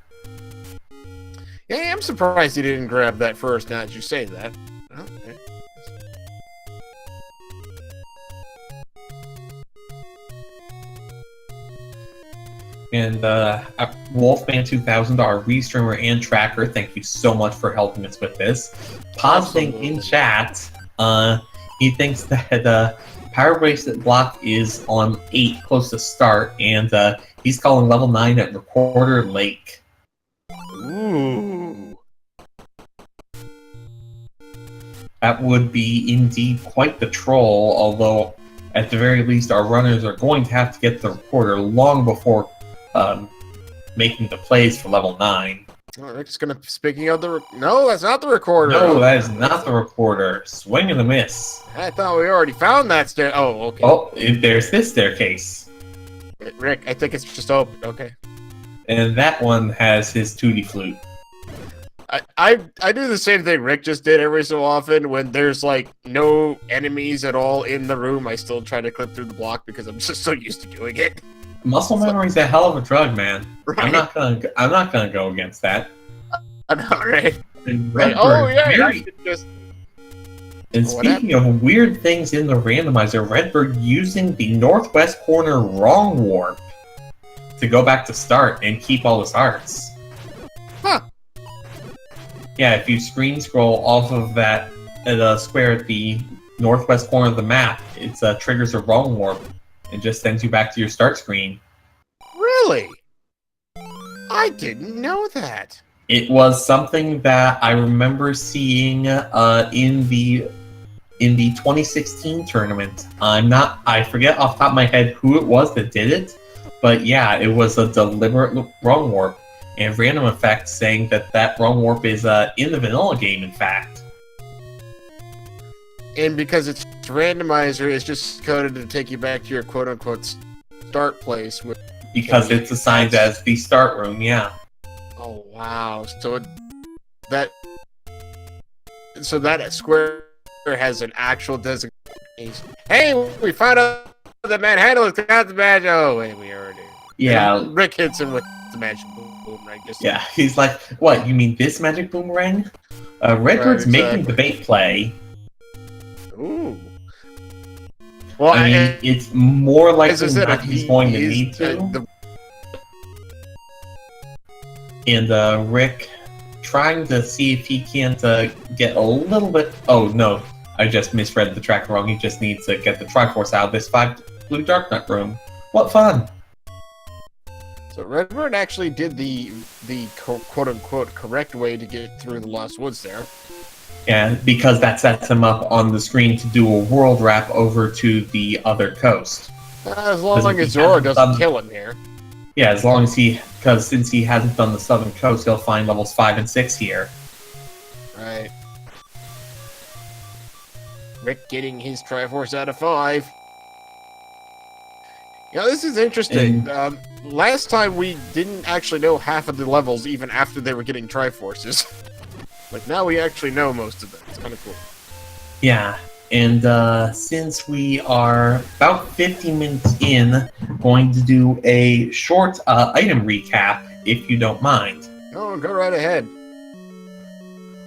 Yeah, I'm surprised he didn't grab that first, now that you say that. Okay. And Wolfman 2000, our restreamer and tracker, thank you so much for helping us with this. Pausing in chat, he thinks that Power Bracelet block is on 8, close to start, and he's calling level 9 at Recorder Lake. Ooh. That would be indeed quite the troll, although at the very least our runners are going to have to get the recorder long before making the plays for level 9. Oh, Rick's gonna, speaking of the, no, that's not the recorder. No, that is not the recorder. Swing and a miss. I thought we already found that stair. Oh, okay. Oh, there's this staircase. Rick, I think it's just open. Okay. And that one has his tutti flute. I do the same thing Rick just did every so often when there's like no enemies at all in the room. I still try to clip through the block because I'm just so used to doing it. Muscle memory's a hell of a drug, man. Right. I'm not gonna go against that. I know, right? Right. Oh yeah. Just... And speaking of weird things in the randomizer, Redbird using the northwest corner wrong warp to go back to start and keep all his hearts. Huh. Yeah, if you screen scroll off of that square at the northwest corner of the map, it triggers a wrong warp and just sends you back to your start screen. Really? I didn't know that. It was something that I remember seeing in the 2016 tournament. I forget off the top of my head who it was that did it, but yeah, it was a deliberate wrong warp. And Random Effect saying that wrong warp is in the vanilla game, in fact. And because it's randomizer, it's just coded to take you back to your quote-unquote start place. Because it's assigned as the start room, yeah. Oh, wow. So that square has an actual designation. Hey, we found out that Manhattan has got the badge. Oh, wait, we already... Yeah. And Rick hits him with the magic boomerang. Yeah, he's like, what, you mean this magic boomerang? Redbird's making the bait play. Ooh. Well, I mean, it's more likely that he's going to need to. And Rick trying to see if he can't get a little bit... Oh, no. I just misread the track wrong. He just needs to get the Triforce out of this 5 blue Dark Nut room. What fun! So Redbird actually did the quote-unquote correct way to get through the Lost Woods there. Yeah, because that sets him up on the screen to do a world wrap over to the other coast. As long as Zora doesn't kill him here. Yeah, as long as because since he hasn't done the southern coast, he'll find levels 5 and 6 here. Right. Rick getting his Triforce out of 5. Yeah, this is interesting. Last time we didn't actually know half of the levels even after they were getting Triforces. Like, now we actually know most of it. It's kind of cool. Yeah, and since we are about 50 minutes in, going to do a short item recap, if you don't mind. Oh, go right ahead.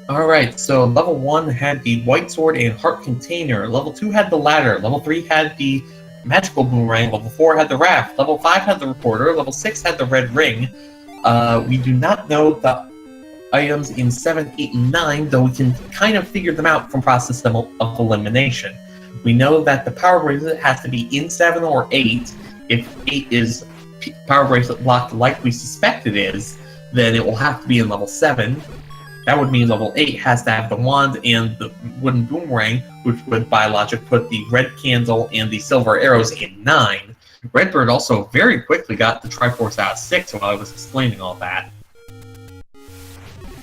Alright, so level 1 had the White Sword and Heart Container, level 2 had the Ladder, level 3 had the Magical Boomerang, level 4 had the Raft, level 5 had the Recorder, level 6 had the Red Ring. We do not know the items in 7, 8, and 9, though we can kind of figure them out from process of elimination. We know that the Power Bracelet has to be in 7 or 8. If 8 is Power Bracelet blocked like we suspect it is, then it will have to be in level 7. That would mean level 8 has to have the wand and the wooden boomerang, which would by logic put the red candle and the silver arrows in 9. Redbird also very quickly got the Triforce out of 6 while I was explaining all that.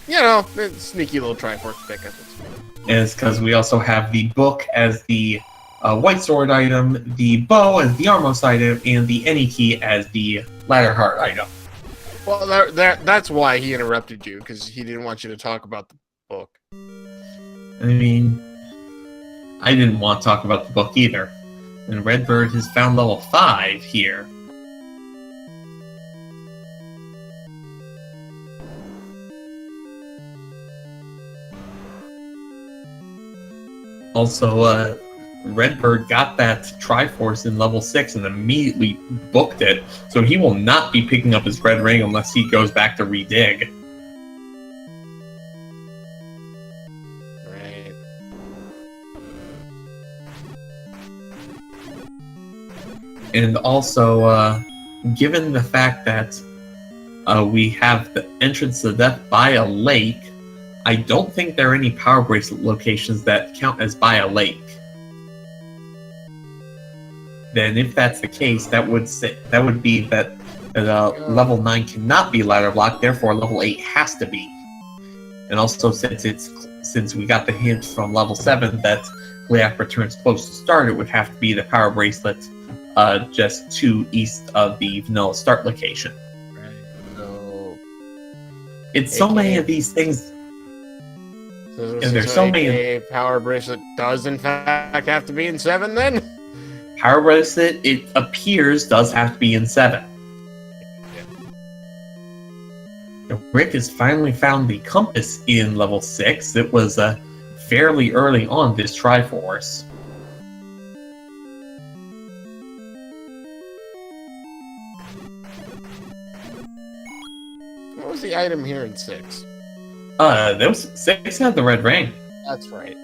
You know, sneaky little Triforce pickup. And it's because we also have the book as the White Sword item, the bow as the Armos item, and the Any Key as the Ladder Heart item. Well, that's why he interrupted you, because he didn't want you to talk about the book. I mean, I didn't want to talk about the book either. And Redbird has found level 5 here. Also, Redbird got that Triforce in level 6 and immediately booked it, so he will not be picking up his Red Ring unless he goes back to redig. Right. And also, given the fact that we have the entrance to death by a lake, I don't think there are any power bracelet locations that count as by a lake. Then, if that's the case, that would be that level 9 cannot be ladder block. Therefore, level 8 has to be. And also, since we got the hint from level 7 that Gleac returns close to start, it would have to be the power bracelet just to east of the vanilla start location. Right. So it's so many of these things. So there's so many. Power bracelet does in fact have to be in 7 then? Power bracelet, it appears, does have to be in 7. Rick has finally found the compass in level 6. It was fairly early on this Triforce. What was the item here in 6? There was 6 had the red ring. That's right.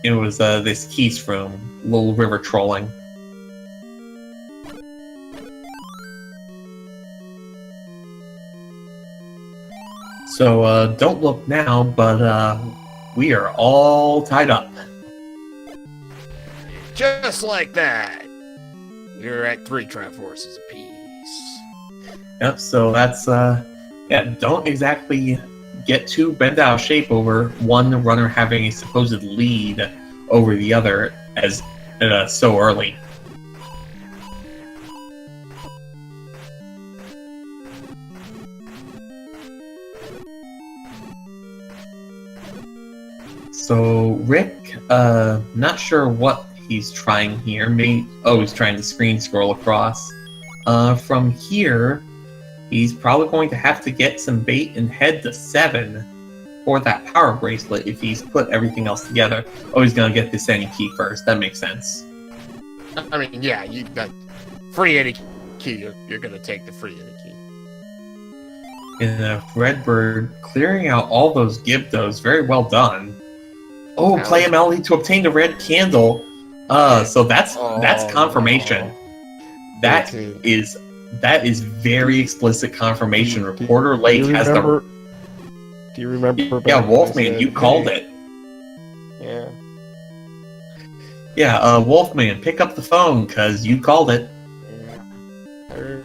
It was this Keys room, little river trolling. So don't look now, but we are all tied up. Just like that. We're at 3 Triforces apiece. Yep. So that's don't exactly get too bent out of shape over one runner having a supposed lead over the other as so early. So Rick, not sure what he's trying here. He's trying to screen scroll across. From here, he's probably going to have to get some bait and head to 7 for that power bracelet if he's put everything else together. Oh, he's gonna get this any key first. That makes sense. I mean, yeah, you got free any key. You're gonna take the free any key. And Redbird clearing out all those Gibdos. Very well done. Oh, play a melody to obtain the red candle. So that's confirmation. No. That is very explicit confirmation. Reporter Lake has the. Do you remember? Yeah, Wolfman, you called it. Yeah. Yeah, Wolfman, pick up the phone because you called it. Yeah.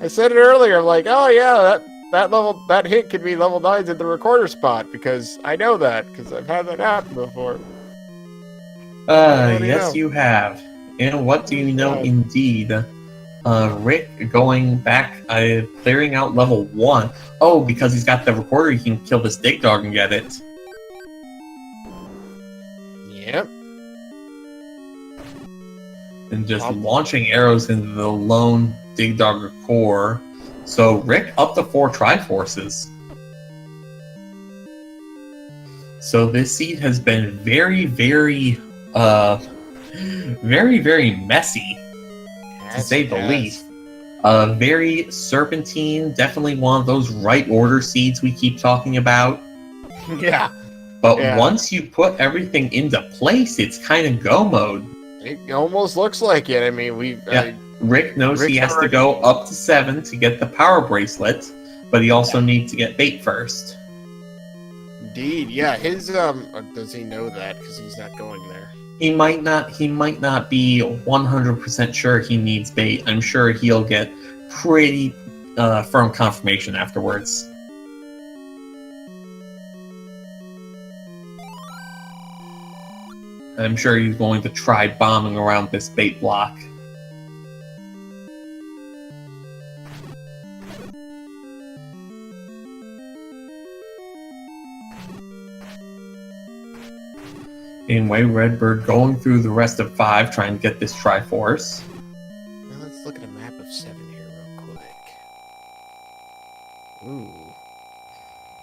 I said it earlier. I'm like, oh yeah, that hit could be level 9's at the recorder spot because I know that because I've had that happen before. Yes, you have. And what do you know? Indeed. Rick going back, clearing out level 1. Oh, because he's got the recorder, he can kill this dig dog and get it. Yep. And just launching arrows into the lone dig dog core. So Rick up to 4 Triforces. So this seed has been very, very, very, very messy. To say the least. Very serpentine, definitely one of those right order seeds we keep talking about. Yeah. But once you put everything into place, it's kind of go mode. It almost looks like it. I mean, Rick knows he has to go up to 7 to get the power bracelet, but he also needs to get bait first. Indeed, yeah. His does he know that because he's not going there? He might not be 100% sure he needs bait. I'm sure he'll get pretty firm confirmation afterwards. I'm sure he's going to try bombing around this bait block. Anyway, Redbird going through the rest of 5, trying to get this Triforce. Now let's look at a map of 7 here real quick. Ooh.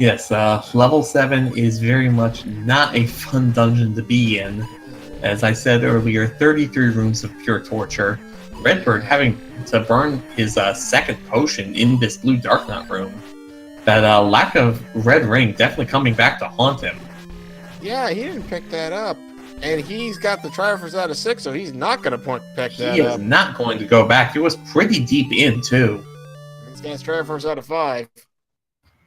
Yes, level 7 is very much not a fun dungeon to be in. As I said earlier, 33 rooms of pure torture. Redbird having to burn his second potion in this blue Dark Knot room. That lack of red ring definitely coming back to haunt him. Yeah, he didn't pick that up. And he's got the Triforce out of 6, so he's not going to pick that up. He is not going to go back. It was pretty deep in, too. He's got his Triforce out of 5.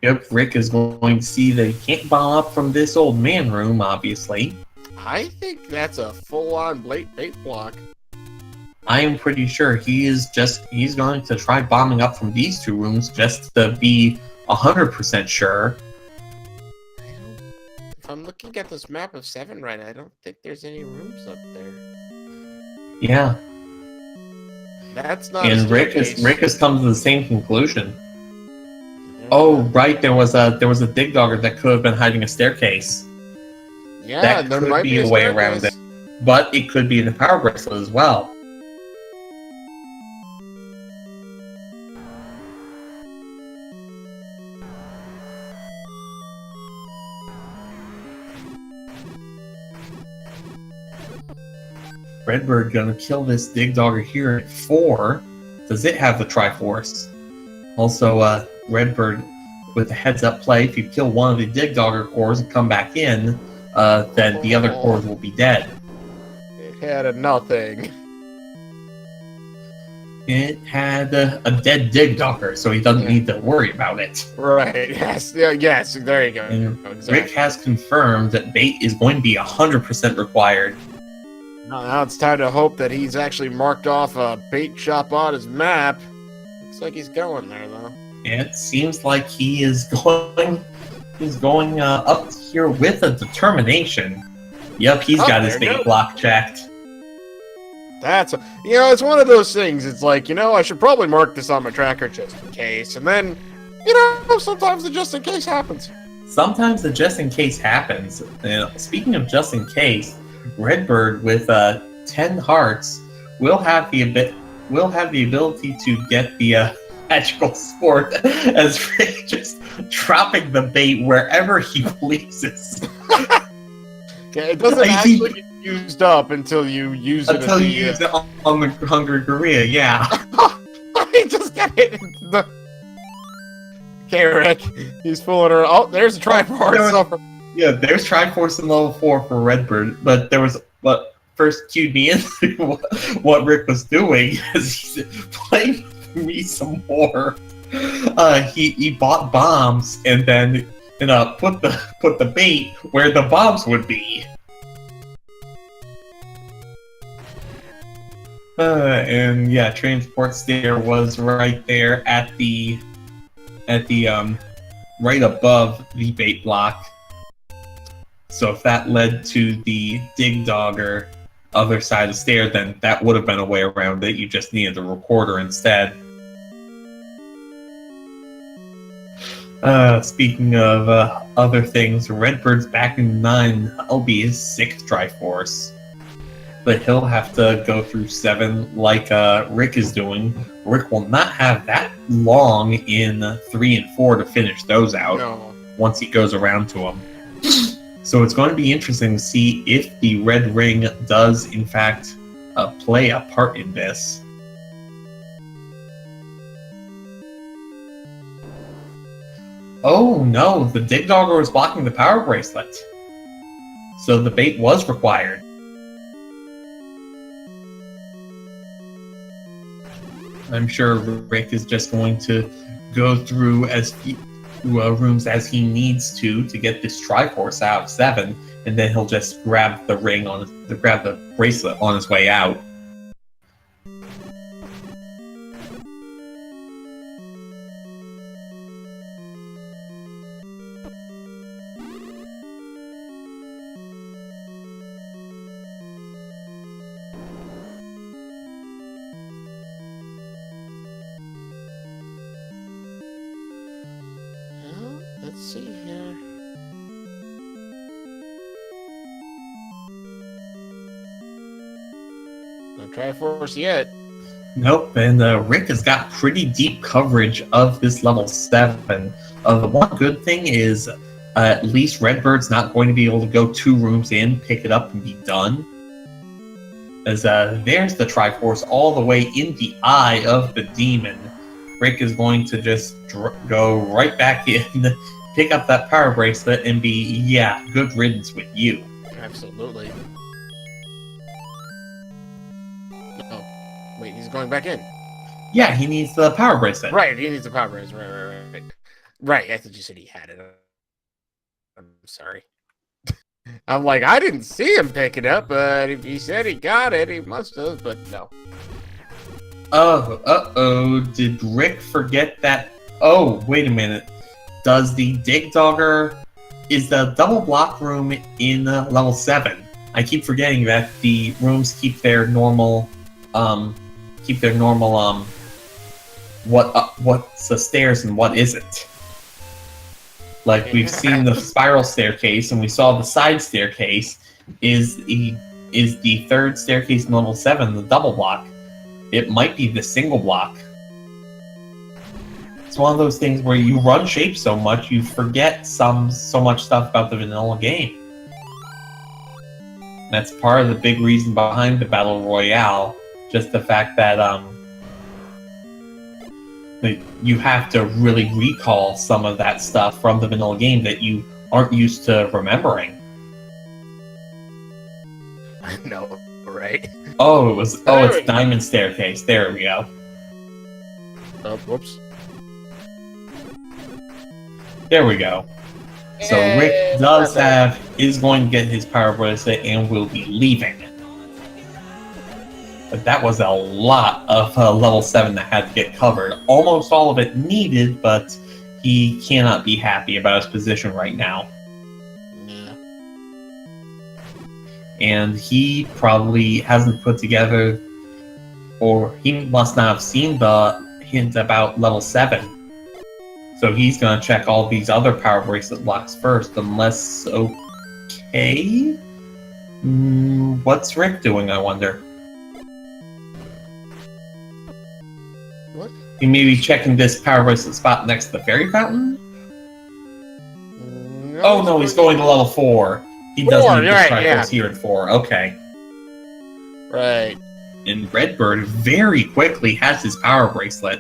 Yep, Rick is going to see that he can't bomb up from this old man room, obviously. I think that's a full-on bait block. I am pretty sure he's going to try bombing up from these two rooms just to be 100% sure. If I'm looking at this map of 7 right now, I don't think there's any rooms up there. Yeah. That's not. And Rick has come to the same conclusion. Oh, right, there was a dig dogger that could have been hiding a staircase. Yeah, that there could might be a way around it. But it could be in the power bracelet as well. Redbird gonna kill this dig dogger here at 4. Does it have the Triforce? Also, Redbird with the heads up play, if you kill one of the dig dogger cores and come back in, then the other cores will be dead. It had a nothing. It had a dead dig dogger, so he doesn't need to worry about it. Right, yes, yes, there you go. Exactly. Rick has confirmed that bait is going to be 100% required. Now it's time to hope that he's actually marked off a bait shop on his map. Looks like he's going there, though. It seems like he is going up here with a determination. Yep, he's got his bait block checked. It's one of those things. It's like, I should probably mark this on my tracker just in case. And then, sometimes the just in case happens. Sometimes the just in case happens. Speaking of just in case, Redbird with 10 hearts will have the ability to get the magical sword as Rick just dropping the bait wherever he pleases. Okay, it doesn't actually get used up until you use it. Until you use it on the Hungry Gorilla, yeah. He just got hit into the... Okay, Rick, he's fooling her. Oh, there's a Triforce. Yeah, there's Triforce in level 4 for Redbird, but there was what first cued me into what Rick was doing is he's playing with me some more. He bought bombs and then put the bait where the bombs would be. And yeah, transport stair was right there at the right above the bait block. So if that led to the dig dogger other side of the stair, then that would have been a way around it. You just needed the recorder instead. Speaking of other things, Redbird's back in 9. That'll be his 6th Triforce. But he'll have to go through 7 like Rick is doing. Rick will not have that long in 3 and 4 to finish those out once he goes around to them. So it's going to be interesting to see if the red ring does, in fact, play a part in this. Oh no, the dig dogger was blocking the power bracelet. So the bait was required. I'm sure Rick is just going to go through as few rooms as he needs to get this Triforce out of 7, and then he'll just grab the ring grab the bracelet on his way out. Let's see here. No Triforce yet. Nope, and Rick has got pretty deep coverage of this level 7. The one good thing is at least Redbird's not going to be able to go 2 rooms in, pick it up, and be done. As there's the Triforce all the way in the eye of the demon. Rick is going to just go right back in, pick up that power bracelet, and be, good riddance with you. Absolutely. Oh, wait, he's going back in. Yeah, he needs the power bracelet. Right, he needs the power bracelet. Right. Right, I thought you said he had it. I'm sorry. I'm like, I didn't see him pick it up, but if he said he got it, he must have, but no. Oh, uh-oh, did Rick forget that? Oh, wait a minute. Does the Dig Dogger... Is the double block room in level 7? I keep forgetting that the rooms keep their normal... what's the stairs and what isn't. Like, we've seen the spiral staircase, and we saw the side staircase. Is the third staircase in level 7 the double block? It might be the single block. It's one of those things where you run shape so much, you forget so much stuff about the vanilla game. That's part of the big reason behind the Battle Royale. Just the fact that, you have to really recall some of that stuff from the vanilla game that you aren't used to remembering. I know, right? It's Diamond Staircase. There we go. Oh, whoops. There we go. So Rick is going to get his power bracelet and will be leaving. But that was a lot of level 7 that had to get covered. Almost all of it needed, but he cannot be happy about his position right now. Yeah. And he probably hasn't put together, or he must not have seen the hint about level 7. So he's going to check all these other power bracelet blocks first, unless... Okay? What's Rick doing, I wonder? What? He may be checking this power bracelet spot next to the fairy fountain? No, he's going to level 4. He doesn't need the Triforce here at 4. Okay. Right. And Redbird very quickly has his power bracelet.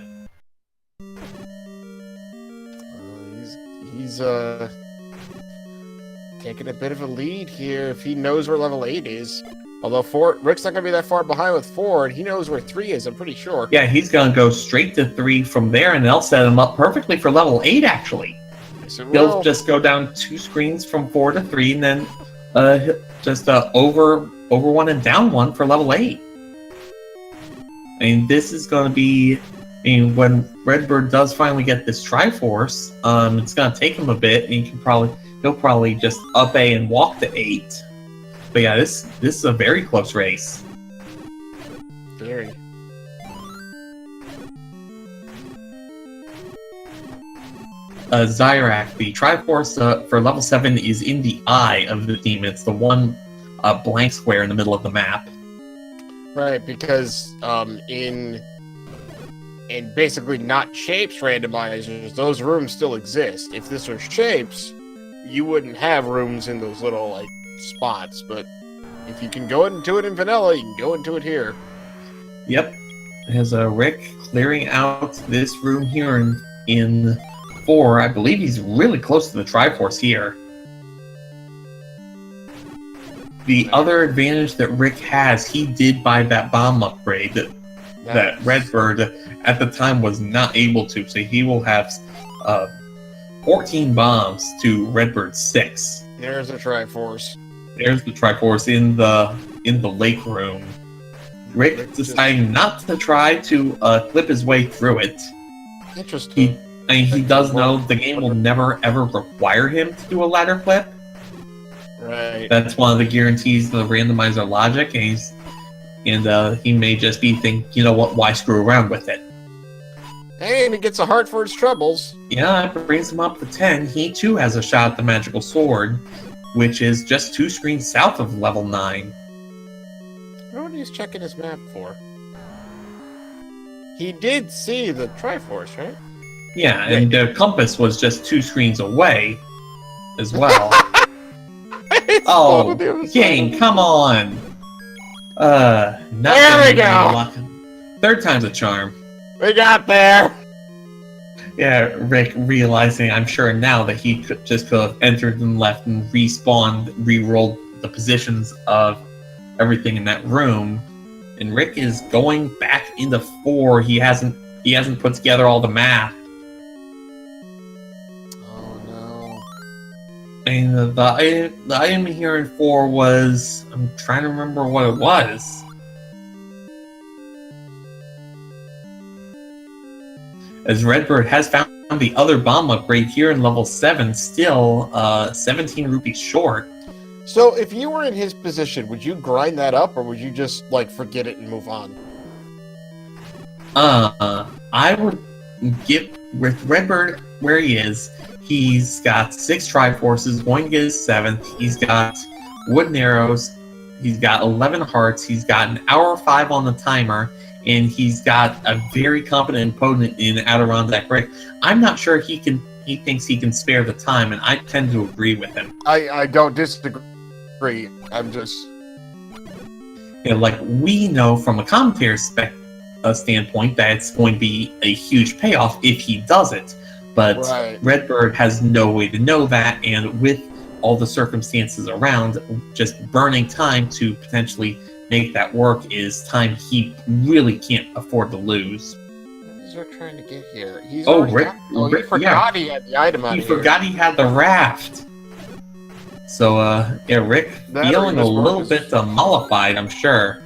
He's taking a bit of a lead here if he knows where level 8 is. Although Rick's not going to be that far behind with 4, and he knows where 3 is, I'm pretty sure. Yeah, he's going to go straight to 3 from there, and they'll set him up perfectly for level 8, actually. He'll just go down 2 screens from 4 to 3, and then over 1 and down 1 for level 8. I mean, this is going to be... I mean, when Redbird does finally get this Triforce, it's going to take him a bit, and he'll probably just up A and walk to 8. But yeah, this is a very close race. Very. Zyrak, the Triforce for level 7 is in the eye of the demon. It's the one blank square in the middle of the map. Right, because in basically not shapes randomizers, those rooms still exist. If this was shapes, you wouldn't have rooms in those little spots, but if you can go into it in vanilla, you can go into it here. Yep. Has Rick clearing out this room here in 4. I believe he's really close to the Triforce here. The other advantage that Rick has, he did buy that bomb upgrade that Redbird at the time was not able to, so he will have 14 bombs to Redbird's 6. There's the Triforce. There's the Triforce in the lake room. Rick deciding not to try to clip his way through it. Interesting. He does know the game will never ever require him to do a ladder clip. Right. That's one of the guarantees of the randomizer logic, and he may just be thinking, you know what, why screw around with it? Hey, and he gets a heart for his troubles. Yeah, it brings him up to 10. He too has a shot at the magical sword, which is just 2 screens south of level 9. I wonder what he's checking his map for. He did see the Triforce, right? Yeah, and the compass was just 2 screens away as well. Oh, game, come on! There we go! Third time's a charm. We got there! Yeah, Rick realizing, I'm sure now, that he could have entered and left and respawned, re-rolled the positions of everything in that room. And Rick is going back into 4. He hasn't put together all the math. And the item here in 4 was... I'm trying to remember what it was. As Redbird has found the other bomb upgrade here in level 7, still 17 rupees short. So if you were in his position, would you grind that up, or would you just, like, forget it and move on? I would give... With Redbird where he is, he's got 6 Triforces, going to get his 7th. He's got wooden arrows. He's got 11 hearts. He's got an hour 5 on the timer. And he's got a very competent opponent in AdirondackRick. I'm not sure he thinks he can spare the time, and I tend to agree with him. I don't disagree. I'm just... Like, we know from a commentary standpoint that it's going to be a huge payoff if he does it. But right. Redbird has no way to know that, and with all the circumstances around, just burning time to potentially make that work is time he really can't afford to lose. What are trying to get here? He's Rick he forgot he had the item out He here. forgot he had the raft. So, yeah, Rick feeling a little bit mollified, I'm sure.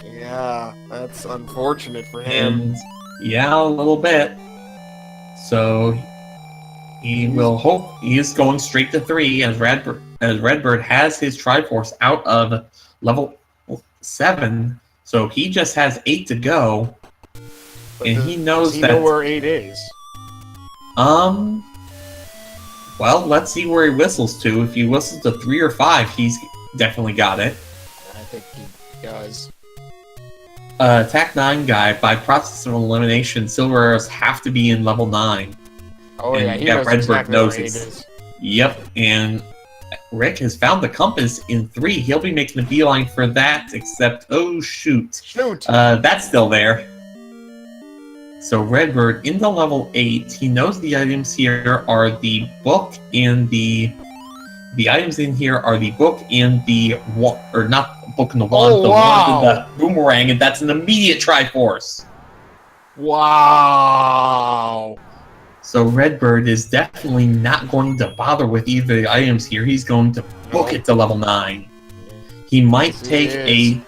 Yeah, that's unfortunate for him. And, yeah, a little bit. So, he is going straight to 3 as Redbird has his Triforce out of level 7, so he just has 8 to go, and he knows that. Does he know where 8 is? Well, let's see where he whistles to. If he whistles to 3 or 5, he's definitely got it. I think he does. Attack 9 guy, by process of elimination, silver arrows have to be in level 9. Oh yeah, he knows Redbird exactly knows where 8 it. is. Yep, and Rick has found the compass in 3. He'll be making a beeline for that, except, oh shoot. Shoot! That's still there. So Redbird into level 8. He knows the items here are the book and the items in here are the book and the or not the book and the wand, Oh, the wow. wand and the boomerang, and that's an immediate Triforce. Wow! So Redbird is definitely not going to bother with either of the items here. He's going to book it to level 9. He might take a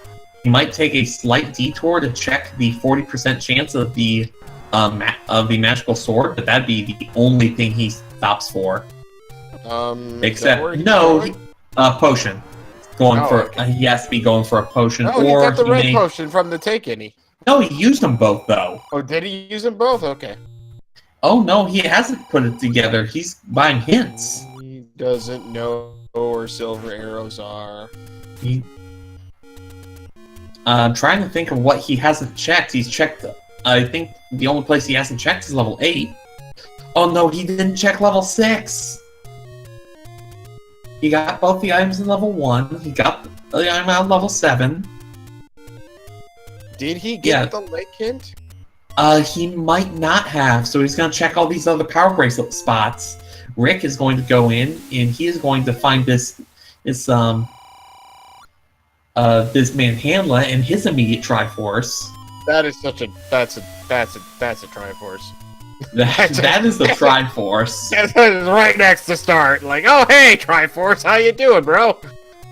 slight detour to check the 40% chance of the magical sword, but that'd be the only thing he stops for. Except potion. He has to be going for a potion, he got the red potion from the take any. No, he used them both though. Oh, did he use them both? Okay. Oh no, he hasn't put it together. He's buying hints. He doesn't know where silver arrows are. I'm trying to think of what he hasn't checked. He's checked. I think the only place he hasn't checked is level 8. Oh no, he didn't check level 6. He got both the items in level 1. He got the item out of level 7. Did he get the lake hint? He might not have, so he's going to check all these other power bracelet spots. Rick is going to go in, and he is going to find this Manhandla and his immediate Triforce. That is such a that's a Triforce. That is the Triforce. That's right next to start. Like, oh hey Triforce, how you doing, bro?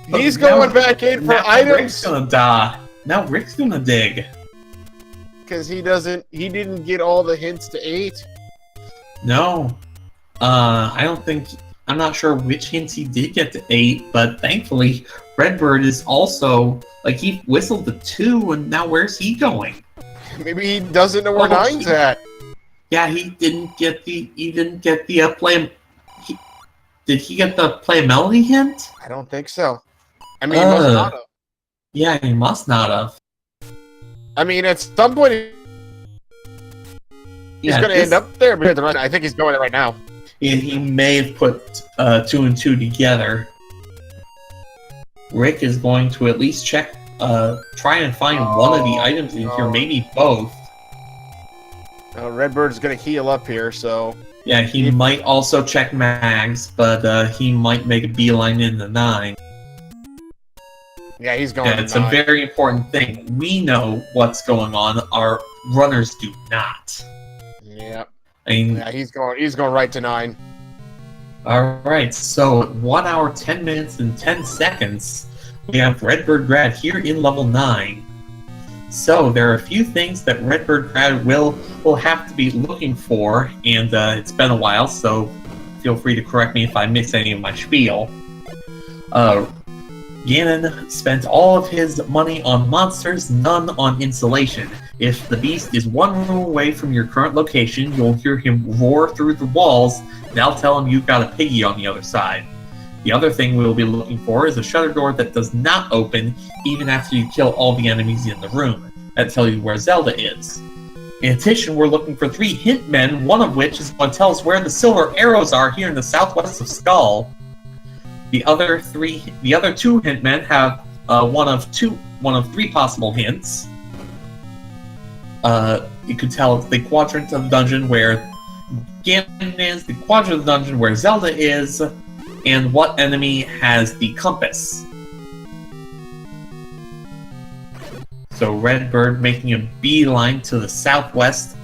He's going back in for items. Rick's gonna die. Now Rick's gonna dig. Because he didn't get all the hints to 8. No. I'm not sure which hints he did get to 8, but thankfully Redbird is also, like, he whistled to 2, and now where's he going? Maybe he doesn't know where 9's at. Yeah, he didn't get the play. Did he get the play a melody hint? I don't think so. I mean, he must not have. Yeah, he must not have. I mean, at some point, he's going to end up there, but I think he's going there right now. He may have put 2 and 2 together. Rick is going to at least check, try and find one of the items in here, maybe both. Redbird's going to heal up here, so... Yeah, he might also check mags, but he might make a beeline in the 9. Yeah, he's going It's a very important thing. We know what's going on. Our runners do not. Yeah. I mean, yeah, he's going right to 9. Alright, so 1 hour, 10 minutes, and 10 seconds. We have RedBirdGrad here in level 9. So there are a few things that RedBirdGrad will have to be looking for, and it's been a while, so feel free to correct me if I miss any of my spiel. Ganon spent all of his money on monsters, none on insulation. If the beast is 1 room away from your current location, you'll hear him roar through the walls. That'll tell him you've got a piggy on the other side. The other thing we'll be looking for is a shutter door that does not open even after you kill all the enemies in the room. That tells you where Zelda is. In addition, we're looking for 3 hint men, one of which is going to tell us where the silver arrows are here in the southwest of Skull. The other 2 hint men have one of 3 possible hints. You could tell it's the quadrant of the dungeon where Ganon is, the quadrant of the dungeon where Zelda is, and what enemy has the compass. So Redbird making a beeline to the southwest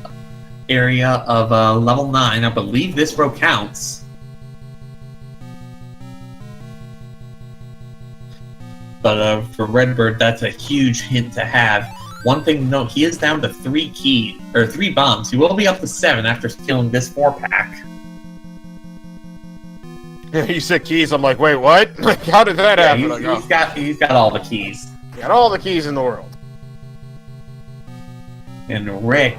area of level 9. I believe this row counts. But for Redbird, that's a huge hint to have. One thing to note, he is down to 3 bombs. He will be up to 7 after stealing this 4-pack. You said keys, I'm like, wait, what? Like, how did that happen? He's got all the keys. Got all the keys in the world. And Rick,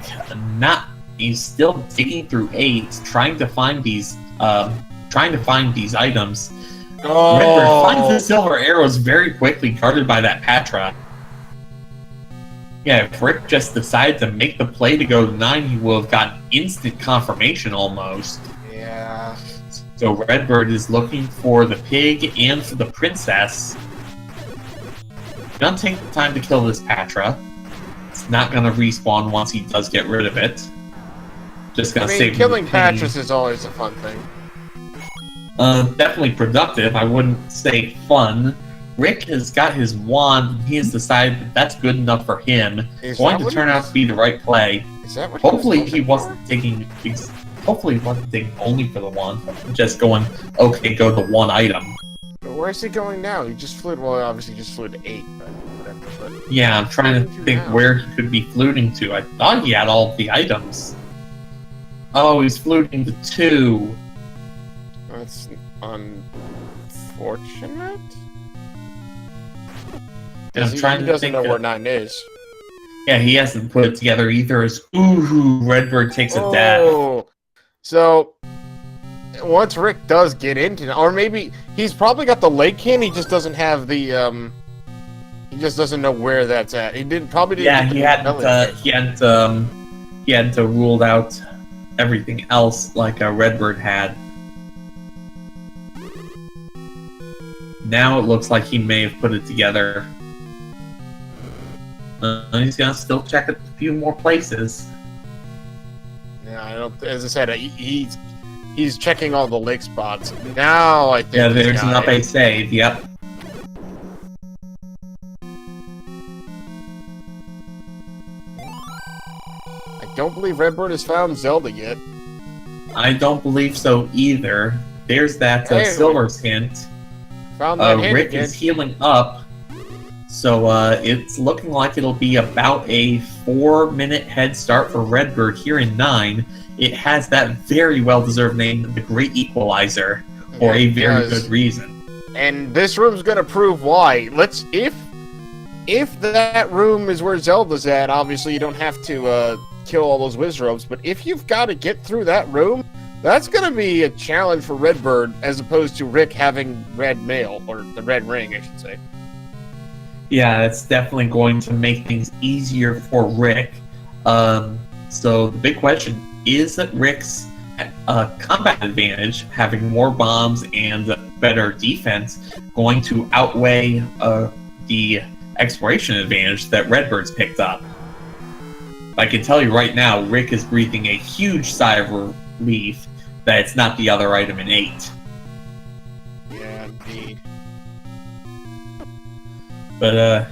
he's still digging through 8, trying to find these items. Oh. Redbird finds the silver arrows very quickly, guarded by that Patra. Yeah, if Rick just decided to make the play to go to 9, he will have got instant confirmation almost. Yeah. So Redbird is looking for the pig and for the princess. Gonna take the time to kill this Patra. It's not gonna respawn once he does get rid of it. Just gonna save killing Patras is always a fun thing. Definitely productive. I wouldn't say fun. Rick has got his wand. He has decided that that's good enough for him. It's going to turn out to be the right play. Is that what Hopefully he wasn't digging only for the wand. Just going, okay, go the 1 item. But where's he going now? He just flew. Well, obviously just flew to 8. But whatever. But yeah, I'm trying to think where he could be fluting to. I thought he had all the items. Oh, he's fluting to 2. That's unfortunate. I'm trying he to doesn't think know where 9 is. Yeah, he hasn't put it together either. As ooh, Redbird takes a death. So once Rick does get into, or maybe he's probably got the lake can. He just doesn't have the. He just doesn't know where that's at. He didn't. Yeah, he hadn't ruled out everything else like Redbird had. Now it looks like he may have put it together. He's gonna still check a few more places. Yeah, I don't. As I said, he's checking all the lake spots. Now I think. Yeah, there's an up A save. Yep. I don't believe Redbird has found Zelda yet. I don't believe so either. There's that Silver's hint. Found that hint Rick again. is healing up. So it's looking like it'll be about a 4-minute head start for Redbird here in 9. It has that very well-deserved name, the Great Equalizer, for a very good reason. And this room's gonna prove why. If that room is where Zelda's at, obviously you don't have to kill all those Wizrobes, but if you've got to get through that room, that's gonna be a challenge for Redbird as opposed to Rick having red mail, or the red ring, I should say. Yeah, it's definitely going to make things easier for Rick. So the big question is that Rick's combat advantage, having more bombs and better defense, going to outweigh the exploration advantage that Redbird's picked up. I can tell you right now, Rick is breathing a huge sigh of relief that it's not the other item in 8. Yeah, indeed. But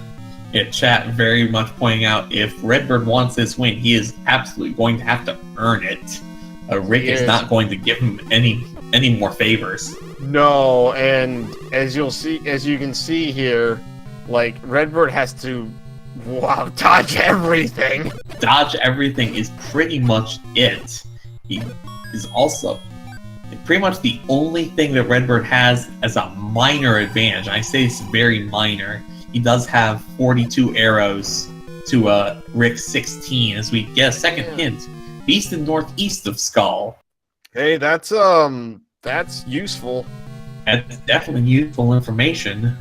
chat very much pointing out if Redbird wants this win, he is absolutely going to have to earn it. Rick is not going to give him any more favors. No, and as you can see here, like RedBird has to dodge everything. Dodge everything is pretty much it. He is also pretty much the only thing that RedBird has as a minor advantage. I say it's very minor. He does have 42 arrows to Rick's 16, as we get a second hint. East and northeast of Skull. Hey, that's useful. That's definitely useful information.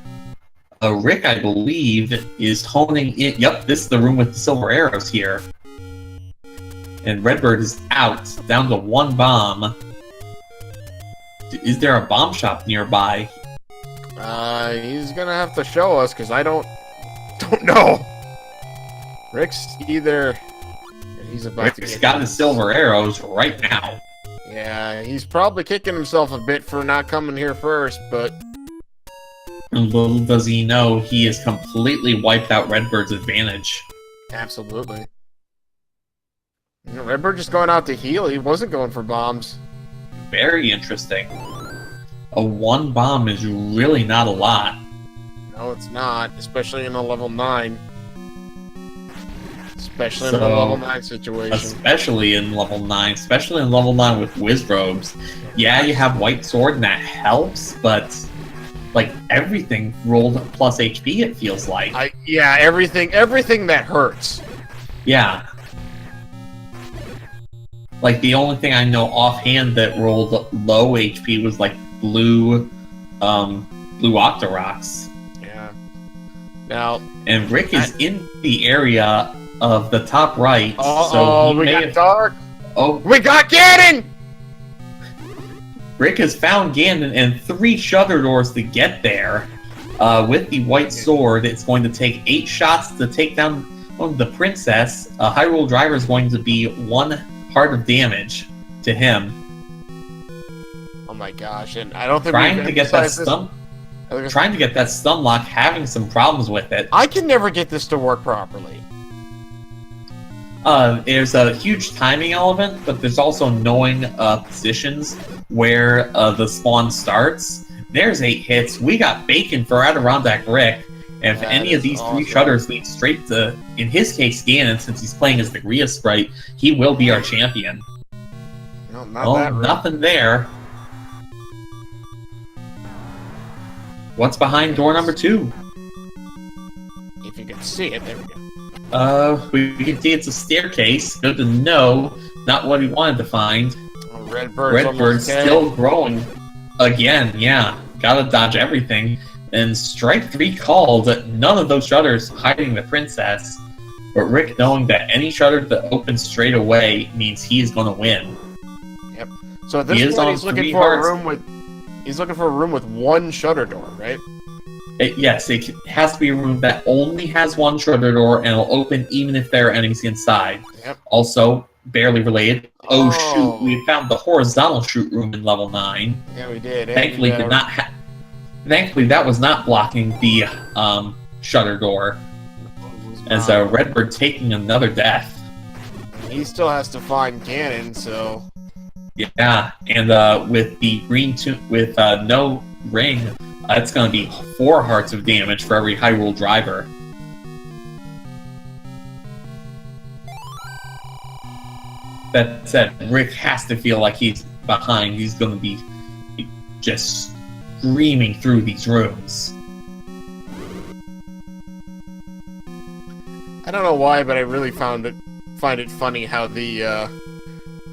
Rick, I believe, is honing in. Yep, this is the room with the silver arrows here. And RedBird is out, down to one bomb. Is there a bomb shop nearby? He's gonna have to show us, because I don't know. Rick's either... He's about Rick's got his silver arrows right now. Yeah, he's probably kicking himself a bit for not coming here first, but... And little does he know, he has completely wiped out RedBird's advantage. Absolutely. You know, RedBird just going out to heal, he wasn't going for bombs. Very interesting. A one bomb is really not a lot. No, it's not, especially in a level 9. Especially in a level 9 situation. Especially in level 9. Especially in level 9 with Wizrobes. Yeah, you have White Sword and that helps, but... like, everything rolled plus HP, it feels like. Yeah, everything that hurts. Yeah. Like, the only thing I know offhand that rolled low HP was, like, blue Octoroks. Yeah. Now... And Rick is in the area of the top right, so we got Dark! Oh, we got Ganon! Rick has found Ganon and 3 shutter doors to get there. With the White Sword, it's going to take 8 shots to take down the princess. Hyrule Driver is going to be 1 heart of damage to him. Oh my gosh, and I don't think trying to get that stun lock, having some problems with it. I can never get this to work properly. There's a huge timing element, but there's also knowing positions where the spawn starts. There's 8 hits. We got bacon for AdirondackRick. And if any of these 3 shutters lead straight to, in his case, Ganon, since he's playing as the Gria sprite, he will be our champion. No, not nothing there. What's behind door number 2? If you can see it, there we go. We can see it's a staircase. Good to know. Not what we wanted to find. RedBird's still growing. Again, yeah. Gotta dodge everything. And strike 3 called. None of those shutters hiding the princess. But Rick knowing that any shutter that opens straight away means he is gonna win. Yep. So at this point he's looking for a room with... He's looking for a room with 1 shutter door, right? Yes, it has to be a room that only has 1 shutter door and will open even if there are enemies inside. Yep. Also, barely related. Oh shoot, we found the horizontal shoot room in level 9. Yeah, we did. Thankfully, Thankfully, that was not blocking the shutter door. As RedBird taking another death. He still has to find Ganon, so... Yeah, and with the green with no ring, it's going to be 4 hearts of damage for every Hyrule Driver. That said, Rick has to feel like he's behind. He's going to be just screaming through these rooms. I don't know why, but I really find it funny how the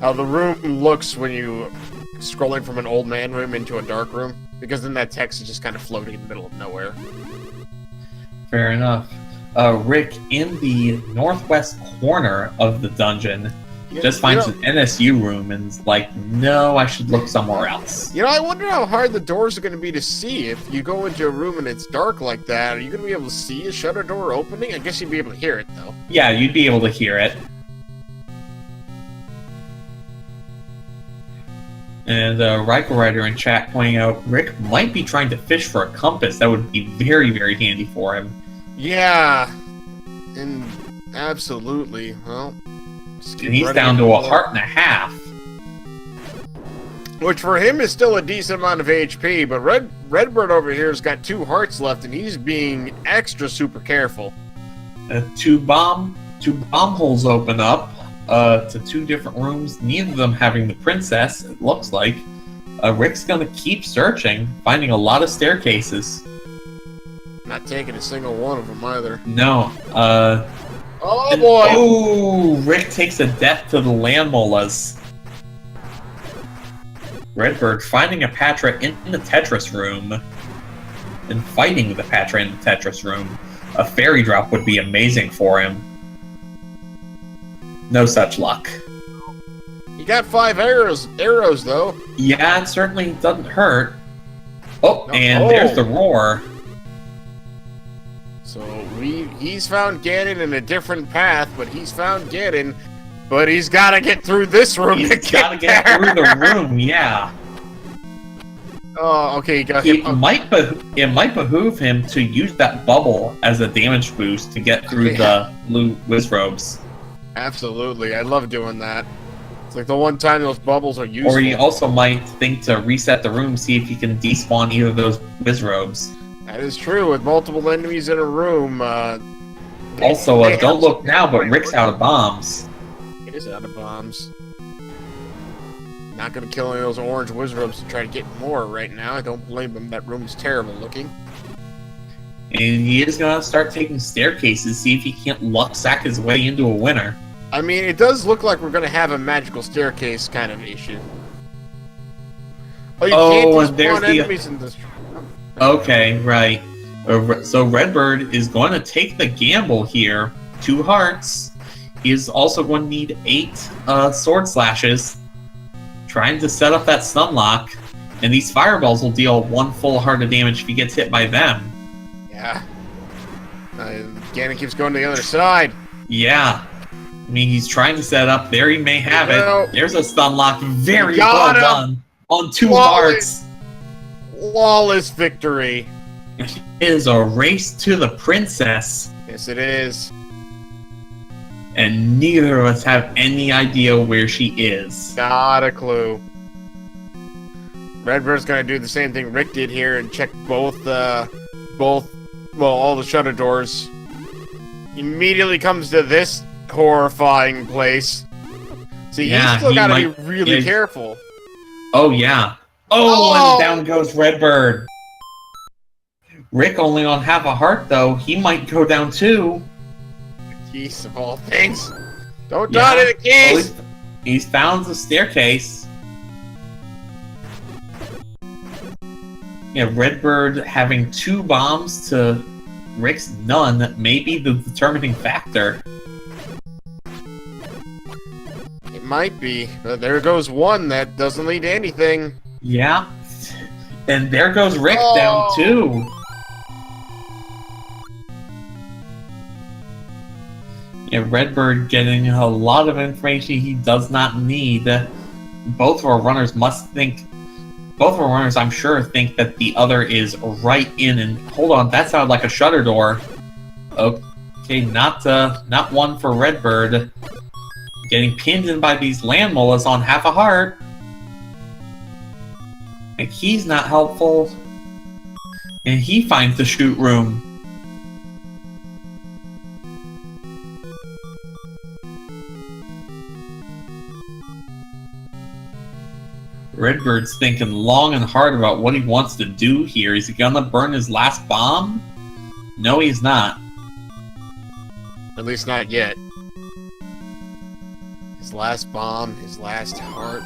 room looks when you scrolling from an old man room into a dark room, because then that text is just kind of floating in the middle of nowhere. Fair enough. Rick, in the northwest corner of the dungeon, just finds an NSU room and is like, no, I should look somewhere else. You know, I wonder how hard the doors are going to be to see. If you go into a room and it's dark like that, are you going to be able to see a shutter door opening? I guess you'd be able to hear it, though. Yeah, you'd be able to hear it. And Ryko Rider in chat pointing out, Rick might be trying to fish for a compass. That would be very, very handy for him. Yeah. And absolutely. Well... And he's down to 1.5 hearts. Which for him is still a decent amount of HP, but Redbird over here has got 2 hearts left, and he's being extra super careful. Two bomb holes open up to 2 different rooms, neither of them having the princess, it looks like. Rick's gonna keep searching, finding a lot of staircases. Not taking a single one of them either. No. Oh boy! Oh, Rick takes a death to the land molas. Redbird finding a Patra in the Tetris room and fighting the Patra in the Tetris room. A fairy drop would be amazing for him. No such luck. He got 5 arrows though. Yeah, it certainly doesn't hurt. Oh, No. and Oh. there's the roar. So he's found Ganon in a different path, but he's found Ganon. But he's got to get through this room. He's got to get there. through the room, yeah. Oh, okay. He got It him. might behoove him to use that bubble as a damage boost to get through the blue Wizrobes. Absolutely, I love doing that. It's like the one time those bubbles are useful. Or he also might think to reset the room, see if he can despawn either of those Wizrobes. That is true. With multiple enemies in a room. Also, they don't have look some- now, but Rick's out of bombs. It is out of bombs. Not gonna kill any of those orange Wizrobes to try to get more right now. I don't blame him. That room's terrible looking. And he is going to start taking staircases, see if he can't luck sack his way into a winner. I mean, it does look like we're gonna have a magical staircase kind of issue. Oh, you Oh, can't and there's despawn the- enemies in this. Okay, right. So Redbird is going to take the gamble here. 2 hearts. He is also going to need 8 sword slashes, trying to set up that stun lock. And these fireballs will deal 1 full heart of damage if he gets hit by them. Yeah. Ganon keeps going to the other side. Yeah. I mean, he's trying to set up. There he may have No. it. There's a stun lock. Very Got well him. done. On 2 Flawless. hearts. Flawless victory. It is a race to the princess. Yes, it is. And neither of us have any idea where she is. Not a clue. Redbird's gonna do the same thing Rick did here and check all the shutter doors. Immediately comes to this horrifying place. See, Yeah, he's still he gotta might- be really yeah. careful. Oh, yeah. Oh, and down goes Redbird. Rick only on half a heart, though. He might go down too. Jeez, of all things. Don't Yeah. die to the Well, keys! he's found the staircase. Yeah, Redbird having 2 bombs to Rick's none may be the determining factor. It might be, but there goes one that doesn't lead to anything. Yeah. And there goes Rick Oh. down too. Yeah, Redbird getting a lot of information he does not need. Both of our runners I'm sure, think that the other is right in. And hold on, that sounded like a shutter door. Okay, not one for Redbird. Getting pinned in by these land molas on half a heart. And he's not helpful. And he finds the shoot room. Redbird's thinking long and hard about what he wants to do here. Is he gonna burn his last bomb? No, he's not. At least not yet. His last bomb, his last heart.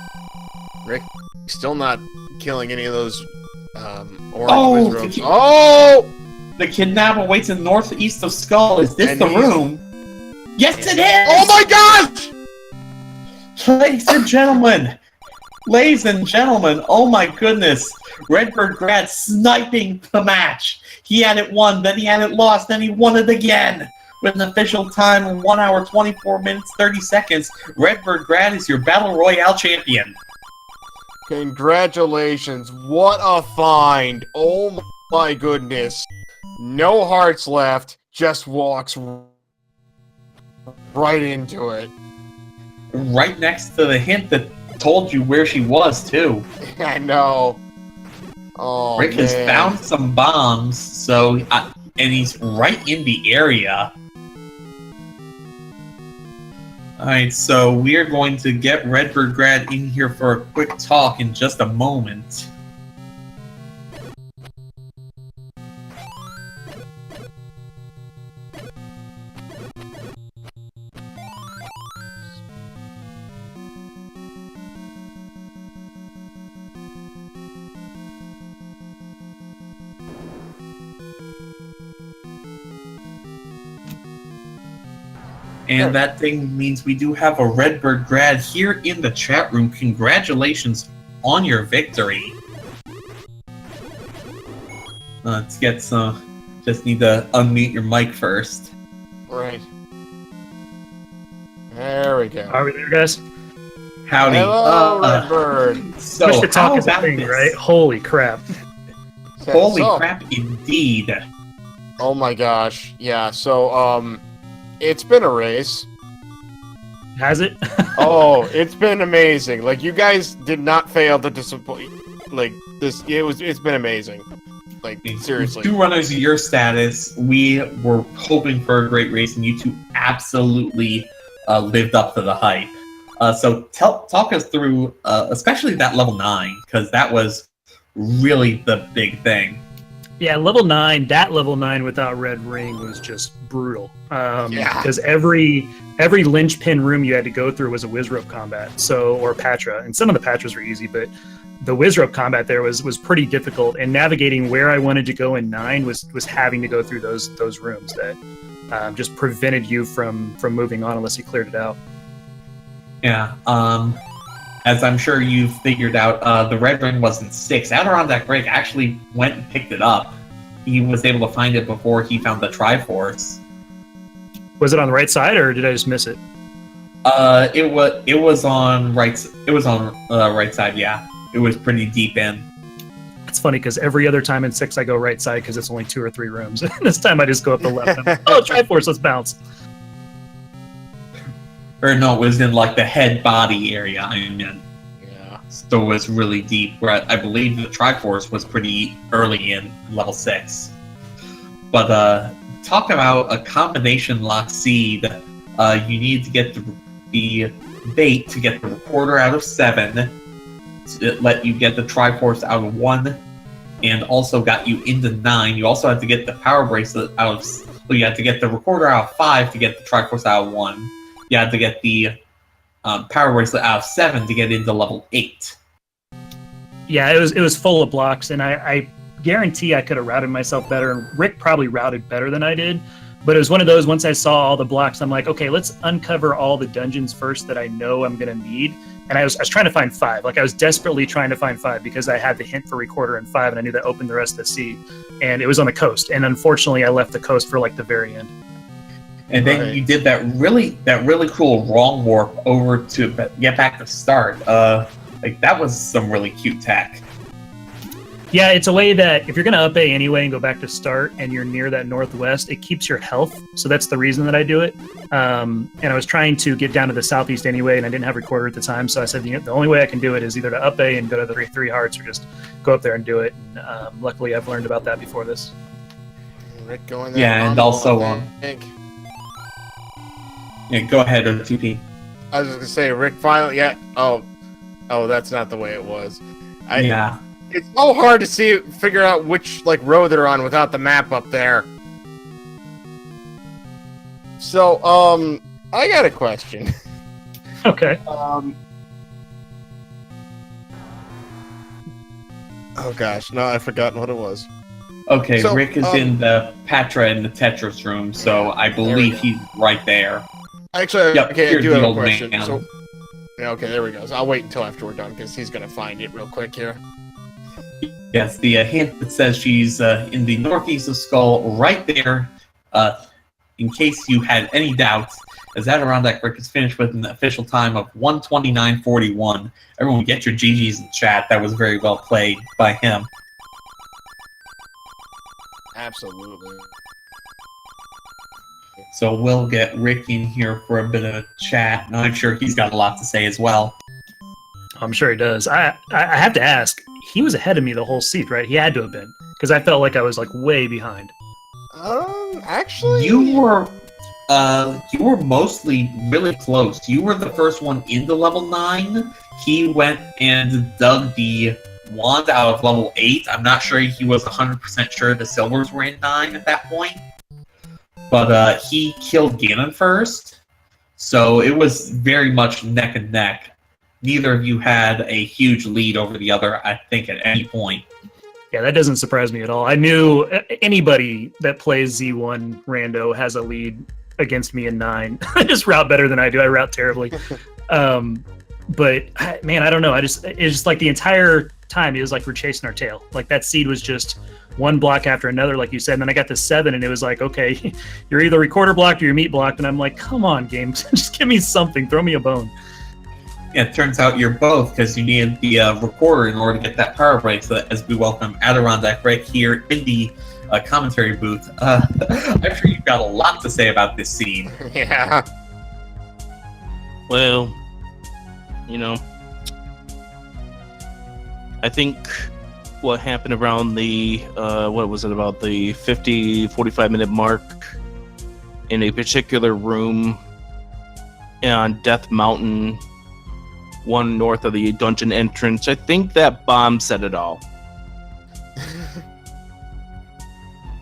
Rick still not killing any of those orange Wizrobes. Oh! The kidnap awaits in northeast of Skull. Is this And the he's- room? Yes, it is! Oh my gosh! Ladies and gentlemen, oh my goodness. RedBirdGrad sniping the match. He had it won, then he had it lost, then he won it again. With an official time of 1 hour, 24 minutes, 30 seconds, RedBirdGrad is your Battle Royale champion. Congratulations. What a find. Oh my goodness. No hearts left. Just walks right into it. Right next to the hint that told you where she was, too. I know. Oh, Rick has found some bombs, so and he's right in the area. Alright, so we're going to get RedBirdGrad in here for a quick talk in just a moment. And that thing means we do have a RedBirdGrad here in the chat room. Congratulations on your victory. Let's get some... Just need to unmute your mic first. Right. There we go. Are we there, guys? Howdy. Hello, Redbird. So, Push to talk how is a about thing, this? right? Holy crap. Holy So- crap, indeed. Oh my gosh. Yeah, so, it's been a race. Has it? Oh, it's been amazing. Like, you guys did not fail to disappoint. Like, it's been amazing. Like, seriously. 2 runners of your status, we were hoping for a great race, and you two absolutely lived up to the hype. So talk us through, especially that level 9, because that was really the big thing. Yeah, level 9, that level 9 without Red Ring was just brutal. Yeah. Because every linchpin room you had to go through was a Wizrope combat, or Patra. And some of the Patras were easy, but the Wizrope combat there was pretty difficult. And navigating where I wanted to go in 9 was having to go through those rooms that just prevented you from moving on unless you cleared it out. Yeah, as I'm sure you've figured out, the red ring wasn't 6. AdirondackRick actually went and picked it up. He was able to find it before he found the Triforce. Was it on the right side, or did I just miss it? It was on right side. Yeah, it was pretty deep in. It's funny because every other time in 6 I go right side because it's only 2 or 3 rooms. This time I just go up the left. I'm like, oh, Triforce, let's bounce. Or no, it was in like the head body area. I mean, Yeah. so it was really deep. Where I believe the Triforce was pretty early in level 6. But talk about a combination lock seed. You need to get the bait to get the recorder out of 7, to let you get the Triforce out of 1, and also got you into 9. You also had to get the power bracelet out of. Well, you had to get the recorder out of 5 to get the Triforce out of 1. You had to get the power bracelet out of 7 to get into level 8. Yeah, it was full of blocks, and I guarantee I could have routed myself better, and Rick probably routed better than I did. But it was one of those, once I saw all the blocks, I'm like, okay, let's uncover all the dungeons first that I know I'm going to need. And I was trying to find 5. Like, I was desperately trying to find 5 because I had the hint for recorder in 5, and I knew that opened the rest of the sea. And it was on the coast. And unfortunately, I left the coast for, like, the very end. And then Right. you did that really cool wrong warp over to get back to start. Like that was some really cute tech. Yeah, it's a way that if you're going to up A anyway and go back to start and you're near that northwest, it keeps your health. So that's the reason that I do it. And I was trying to get down to the southeast anyway, and I didn't have recorder at the time. So I said, the only way I can do it is either to up A and go to the three hearts, or just go up there and do it. And luckily, I've learned about that before this. Rick going there. Yeah, and also yeah, go ahead, OTP. I was just gonna say, Rick finally. Yeah. Oh, that's not the way it was. Yeah. It's so hard to figure out which road they're on without the map up there. So, I got a question. Okay. Oh gosh, no, I've forgotten what it was. Okay, So, Rick is in the Patra and the Tetris room, so I believe he's right there. Actually, Yep, okay, I here's do the have a old question. man. So, yeah, okay, there we go. So I'll wait until after we're done because he's gonna find it real quick here. Yes, the hint that says she's in the northeast of Skull, right there. In case you had any doubts, as AdirondackRick is finished with an official time of 1:29:41. Everyone, get your GGs in chat. That was very well played by him. Absolutely. So we'll get Rick in here for a bit of a chat, and I'm sure he's got a lot to say as well. I'm sure he does. I have to ask. He was ahead of me the whole seat, right? He had to have been, because I felt like I was like way behind. Actually, You were mostly really close. You were the first one into level 9. He went and dug the wand out of level 8. I'm not sure he was 100% sure the silvers were in 9 at that point. But he killed Ganon first. So it was very much neck and neck. Neither of you had a huge lead over the other, I think, at any point. Yeah, that doesn't surprise me at all. I knew anybody that plays Z1 Rando has a lead against me in 9. I just route better than I do. I route terribly. But man, I don't know. It's just like the entire time it was like we're chasing our tail. Like that seed was just one block after another, like you said. And then I got to 7, and it was like, okay, you're either recorder blocked or you're meat blocked. And I'm like, come on, game, just give me something. Throw me a bone. Yeah, it turns out you're both, because you needed the recorder in order to get that power break. So as we welcome AdirondackRick here in the commentary booth, I'm sure you've got a lot to say about this scene. Yeah. Well, I think what happened around the, what was it, about the 45 minute mark in a particular room on Death Mountain, one north of the dungeon entrance, I think that bomb said it all.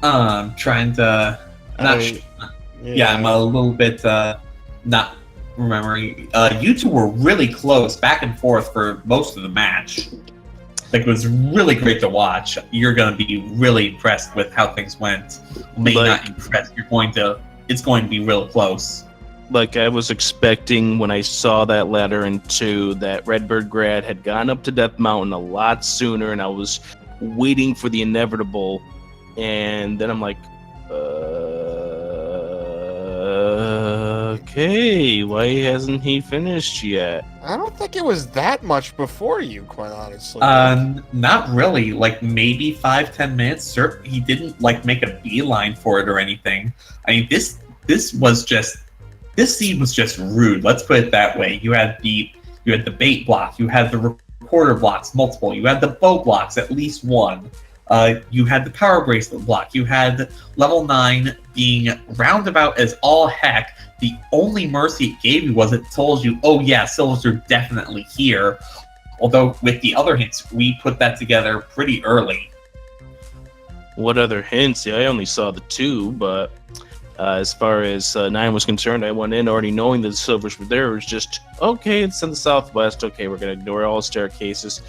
I'm trying to... I'm a little bit not remembering. You two were really close, back and forth for most of the match. Like, it was really great to watch. You're going to be really impressed with how things went. Maybe not impressed. It's going to be real close. Like, I was expecting when I saw that ladder in 2 that RedBirdGrad had gone up to Death Mountain a lot sooner, and I was waiting for the inevitable. And then I'm like, okay, why hasn't he finished yet? I don't think it was that much before you, quite honestly. Not really. Like, maybe 5-10 minutes. He didn't, like, make a beeline for it or anything. I mean, this scene was just rude. Let's put it that way. You had the bait block. You had the recorder blocks, multiple. You had the bow blocks, at least one. You had the power bracelet block. You had level 9 being roundabout as all heck. The only mercy it gave you was it told you, oh yeah, silvers are definitely here. Although with the other hints, we put that together pretty early. What other hints? Yeah, I only saw the 2, but as far as 9 was concerned, I went in already knowing that the silvers were there. It was just, okay, it's in the southwest. Okay, we're going to ignore all staircases.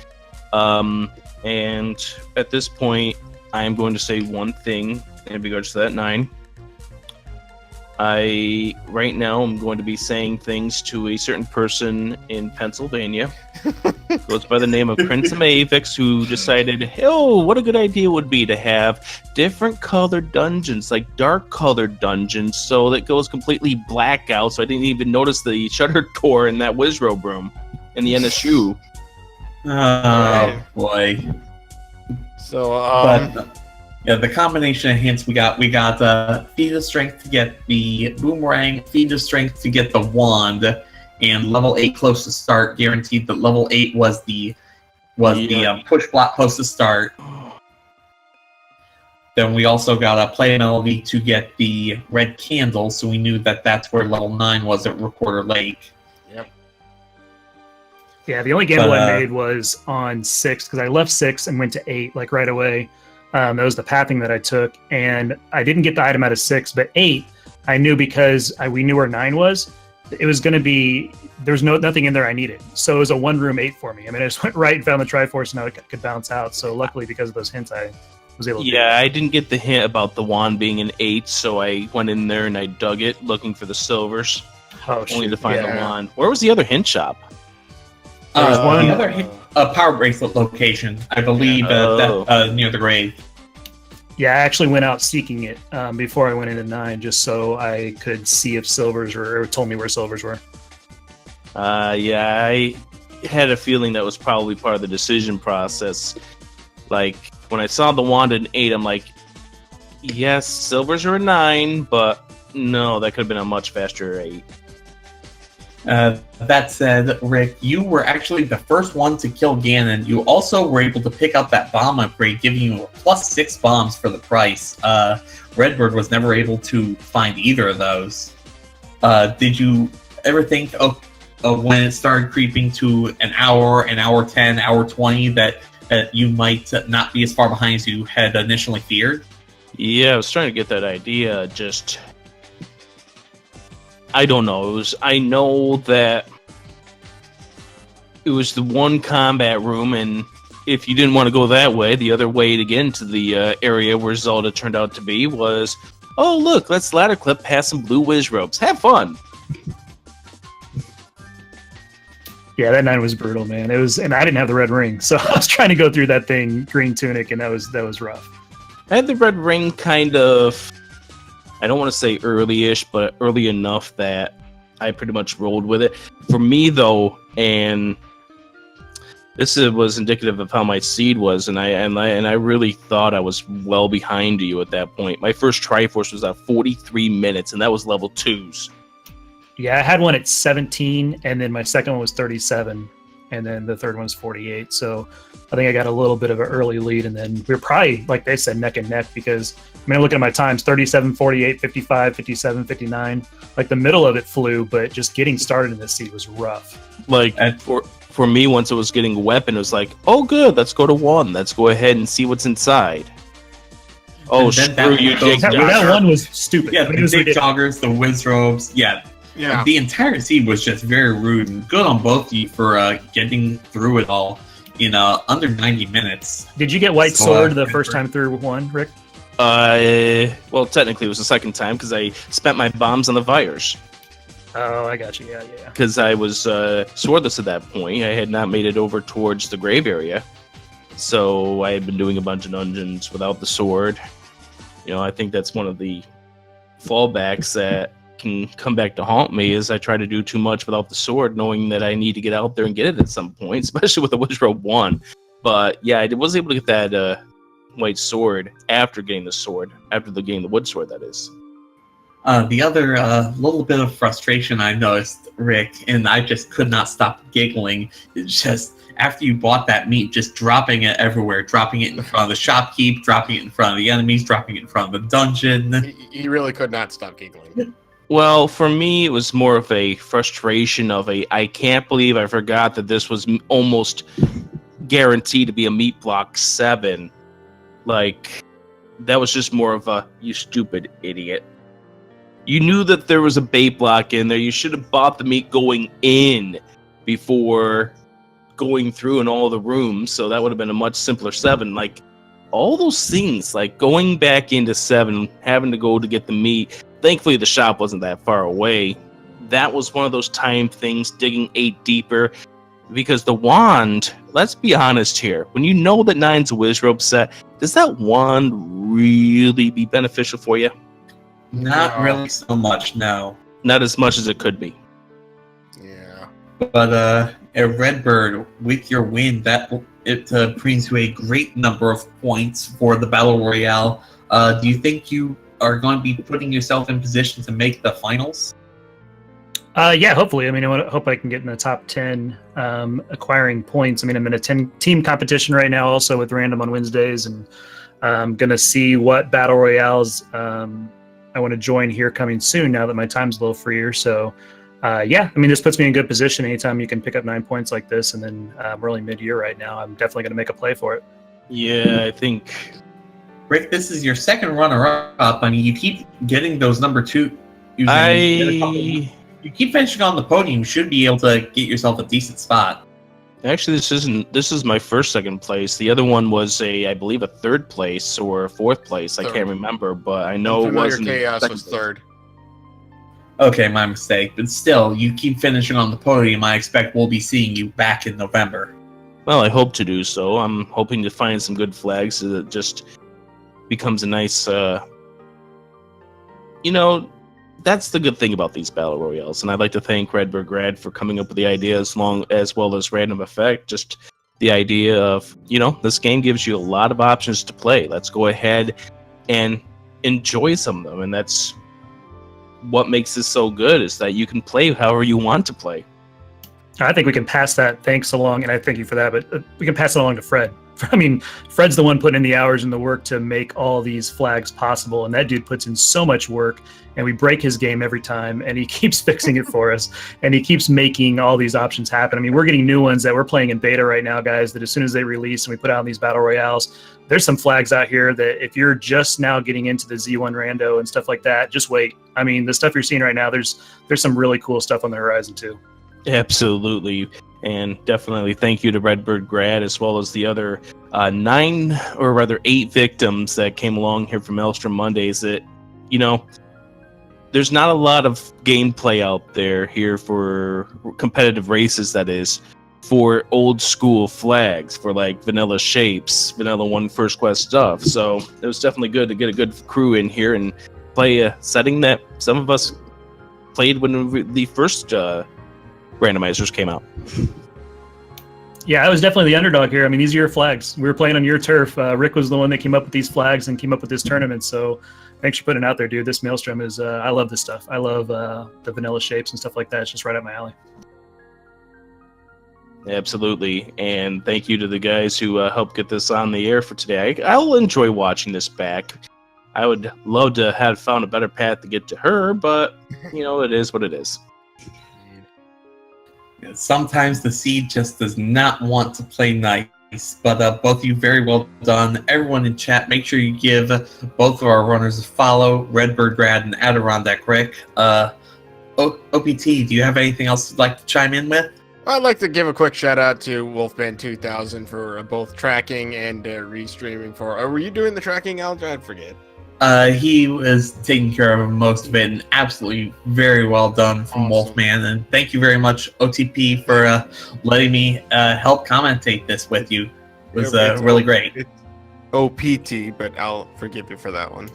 And at this point, I am going to say one thing in regards to that 9. Right now, I'm going to be saying things to a certain person in Pennsylvania. Goes by the name of Prince Avix, who decided, oh, what a good idea it would be to have different colored dungeons, like dark colored dungeons, so that goes completely black out, so I didn't even notice the shuttered door in that Wizrobe room in the NSU. Oh, boy. So, yeah, the combination of hints we got feat of strength to get the boomerang, feat of strength to get the wand, and level 8 close to start, guaranteed that level 8 was the push block close to start. Then we also got a play melody to get the red candle, so we knew that that's where level 9 was at Recorder Lake. Yep. Yeah, the only gamble I made was on 6, because I left 6 and went to 8 like right away. That was the pathing that I took, and I didn't get the item out of 6, but 8 I knew because we knew where 9 was. It was going to be, there was nothing in there I needed. So it was a 1-room 8 for me. I mean, I just went right and found the Triforce, and now it could bounce out. So luckily, because of those hints, I was able to do it. I didn't get the hint about the wand being an 8, so I went in there and I dug it, looking for the silvers. Only to find the wand. Where was the other hint shop? The other hint, power bracelet location, I believe, near the grave. Yeah, I actually went out seeking it before I went into 9, just so I could see if silvers were, or told me where silvers were. I had a feeling that was probably part of the decision process. Like, when I saw the wand in 8, I'm like, yes, silvers are a 9, but no, that could have been a much faster 8. That said, Rick, you were actually the first one to kill Ganon. You also were able to pick up that bomb upgrade, giving you +6 bombs for the price. Redbird was never able to find either of those. Did you ever think of when it started creeping to an hour 10, hour 20, that you might not be as far behind as you had initially feared? Yeah, I was trying to get that idea. I don't know. I know that it was the one combat room, and if you didn't want to go that way, the other way to get into the area where Zelda turned out to be was, oh look, let's ladder clip past some blue whiz ropes. Have fun. Yeah, that night was brutal, man. It was, and I didn't have the red ring, so I was trying to go through that thing, green tunic, and that was rough. I had the red ring kind of, I don't want to say early-ish, but early enough that I pretty much rolled with it. For me, though, and this was indicative of how my seed was, and I really thought I was well behind you at that point. My first Triforce was at 43 minutes, and that was level 2s. Yeah, I had one at 17, and then my second one was 37, and then the third one was 48. So I think I got a little bit of an early lead, and then we were probably, like they said, neck and neck, because I mean, looking at my times, 37, 48, 55, 57, 59. Like the middle of it flew, but just getting started in this seed was rough. Like for me, once it was getting a weapon, it was like, oh good, let's go to 1. Let's go ahead and see what's inside. Oh, screw you, Jake. That one was stupid. Yeah, the big joggers, the whiz robes. Yeah. The entire seed was just very rude, and good on both of you for getting through it all in under 90 minutes. Did you get white sword the first time through one, Rick? Well, technically it was the second time because I spent my bombs on the fires. Oh, I got you. Yeah. Because I was swordless at that point. I had not made it over towards the grave area, so I had been doing a bunch of dungeons without the sword. You know, I think that's one of the fallbacks that can come back to haunt me, is I try to do too much without the sword, knowing that I need to get out there and get it at some point, especially with the Witch Robe 1. But yeah, I was able to get that white sword after getting the sword, after getting the wood sword, that is. The other little bit of frustration I noticed, Rick, and I just could not stop giggling, is just after you bought that meat, just dropping it everywhere, dropping it in front of the shopkeep, dropping it in front of the enemies, dropping it in front of the dungeon. He really could not stop giggling. Well, for me, it was more of a frustration of I can't believe I forgot that this was almost guaranteed to be a meat block 7. Like, that was just more of a, you stupid idiot. You knew that there was a bait block in there. You should have bought the meat going in before going through in all the rooms, so that would have been a much simpler 7. Like, all those things, like going back into 7, having to go to get the meat. Thankfully, the shop wasn't that far away. That was one of those time things, digging 8 deeper. Because the wand, let's be honest here, when you know that 9's a whiz rope set, does that wand really be beneficial for you? Not really so much, no. Not as much as it could be. Yeah. But at Redbird, with your win, it brings you a great number of points for the Battle Royale. Do you think you are going to be putting yourself in position to make the finals? Yeah, hopefully. I mean, I hope I can get in the top 10 acquiring points. I mean, I'm in a team competition right now also with Random on Wednesdays, and I'm going to see what Battle Royales I want to join here coming soon now that my time's a little freer. So, yeah, I mean, this puts me in good position. Anytime you can pick up 9 points like this, and then we're only mid-year right now, I'm definitely going to make a play for it. Yeah, I think... Rick, this is your second runner-up. I mean, you keep getting those number 2. You keep finishing on the podium. You should be able to get yourself a decent spot. Actually, this is my first second place. The other one was I believe a 3rd place or a 4th place. I can't remember, but I know it wasn't. Chaos was 3rd. Okay, my mistake. But still, you keep finishing on the podium. I expect we'll be seeing you back in November. Well, I hope to do so. I'm hoping to find some good flags so that it just becomes a nice, that's the good thing about these battle royales, and I'd like to thank RedBirdGrad for coming up with the idea, as well as Random Effect. Just the idea of, this game gives you a lot of options to play. Let's go ahead and enjoy some of them, and that's what makes this so good is that you can play however you want to play. I think we can pass that thanks along, and I thank you for that, but we can pass it along to Fred. I mean, Fred's the one putting in the hours and the work to make all these flags possible, and that dude puts in so much work, and we break his game every time, and he keeps fixing it for us, and he keeps making all these options happen. I mean, we're getting new ones that we're playing in beta right now, guys, that as soon as they release and we put out these battle royales, there's some flags out here that if you're just now getting into the Z1 rando and stuff like that, just wait. I mean, the stuff you're seeing right now, there's some really cool stuff on the horizon too. Absolutely. And definitely thank you to RedBirdGrad as well as the other 8 victims that came along here for Maelstrom Mondays. That, you know, there's not a lot of gameplay out there here for competitive races, that is, for old school flags, for like vanilla shapes, vanilla 1 first quest stuff. So it was definitely good to get a good crew in here and play a setting that some of us played when the first randomizers came out. Yeah, I was definitely the underdog here. I mean, these are your flags. We were playing on your turf. Rick was the one that came up with these flags and came up with this tournament. So thanks for putting it out there, dude. This Maelstrom is, I love this stuff. I love the vanilla shapes and stuff like that. It's just right up my alley. Absolutely. And thank you to the guys who helped get this on the air for today. I'll enjoy watching this back. I would love to have found a better path to get to her, but, you know, it is what it is. Sometimes the seed just does not want to play nice, but both of you, very well done. Everyone in chat, make sure you give both of our runners a follow, RedBirdGrad and AdirondackRick. OPT, do you have anything else you'd like to chime in with? I'd like to give a quick shout out to Wolfman2000 for both tracking and restreaming for. Were you doing the tracking, Alger? I forget. He was taking care of most of it, and absolutely very well done from Awesome. Wolfman. And thank you very much, OTP, for letting me help commentate this with you. It was really great. It's OPT, but I'll forgive you for that one.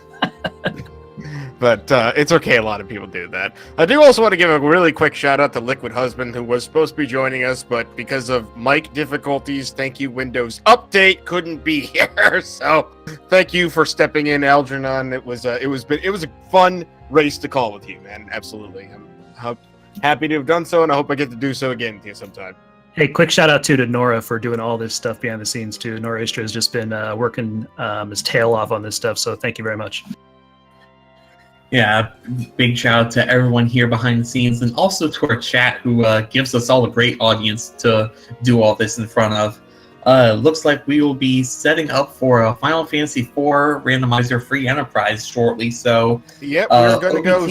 But it's okay, a lot of people do that. I do also want to give a really quick shout out to Liquid Husband, who was supposed to be joining us, but because of mic difficulties, thank you Windows Update, couldn't be here. So thank you for stepping in, Algernon. It was a fun race to call with you, man. Absolutely. I'm happy to have done so, and I hope I get to do so again with you sometime. Hey, quick shout out too to Nora for doing all this stuff behind the scenes too. Nora Istra has just been working his tail off on this stuff, so thank you very much. Yeah, big shout out to everyone here behind the scenes, and also to our chat who gives us all a great audience to do all this in front of. Looks like we will be setting up for a Final Fantasy IV Randomizer Free Enterprise shortly. So, yep, we're going to go.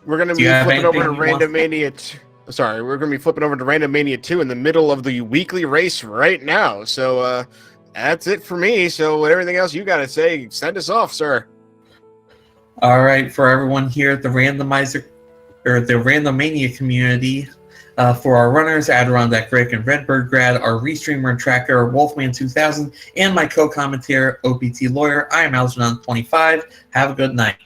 We're going to be flipping over to Randomania. Sorry, we're going to be flipping over to Randomania 2 in the middle of the weekly race right now. So that's it for me. So, everything else you got to say, send us off, sir. All right, for everyone here at the Randomizer or the Randomania community, for our runners, AdirondackRick and RedBirdGrad, our restreamer and tracker, Wolfman2000, and my co-commentator, OPT Lawyer, I am Algernon25. Have a good night.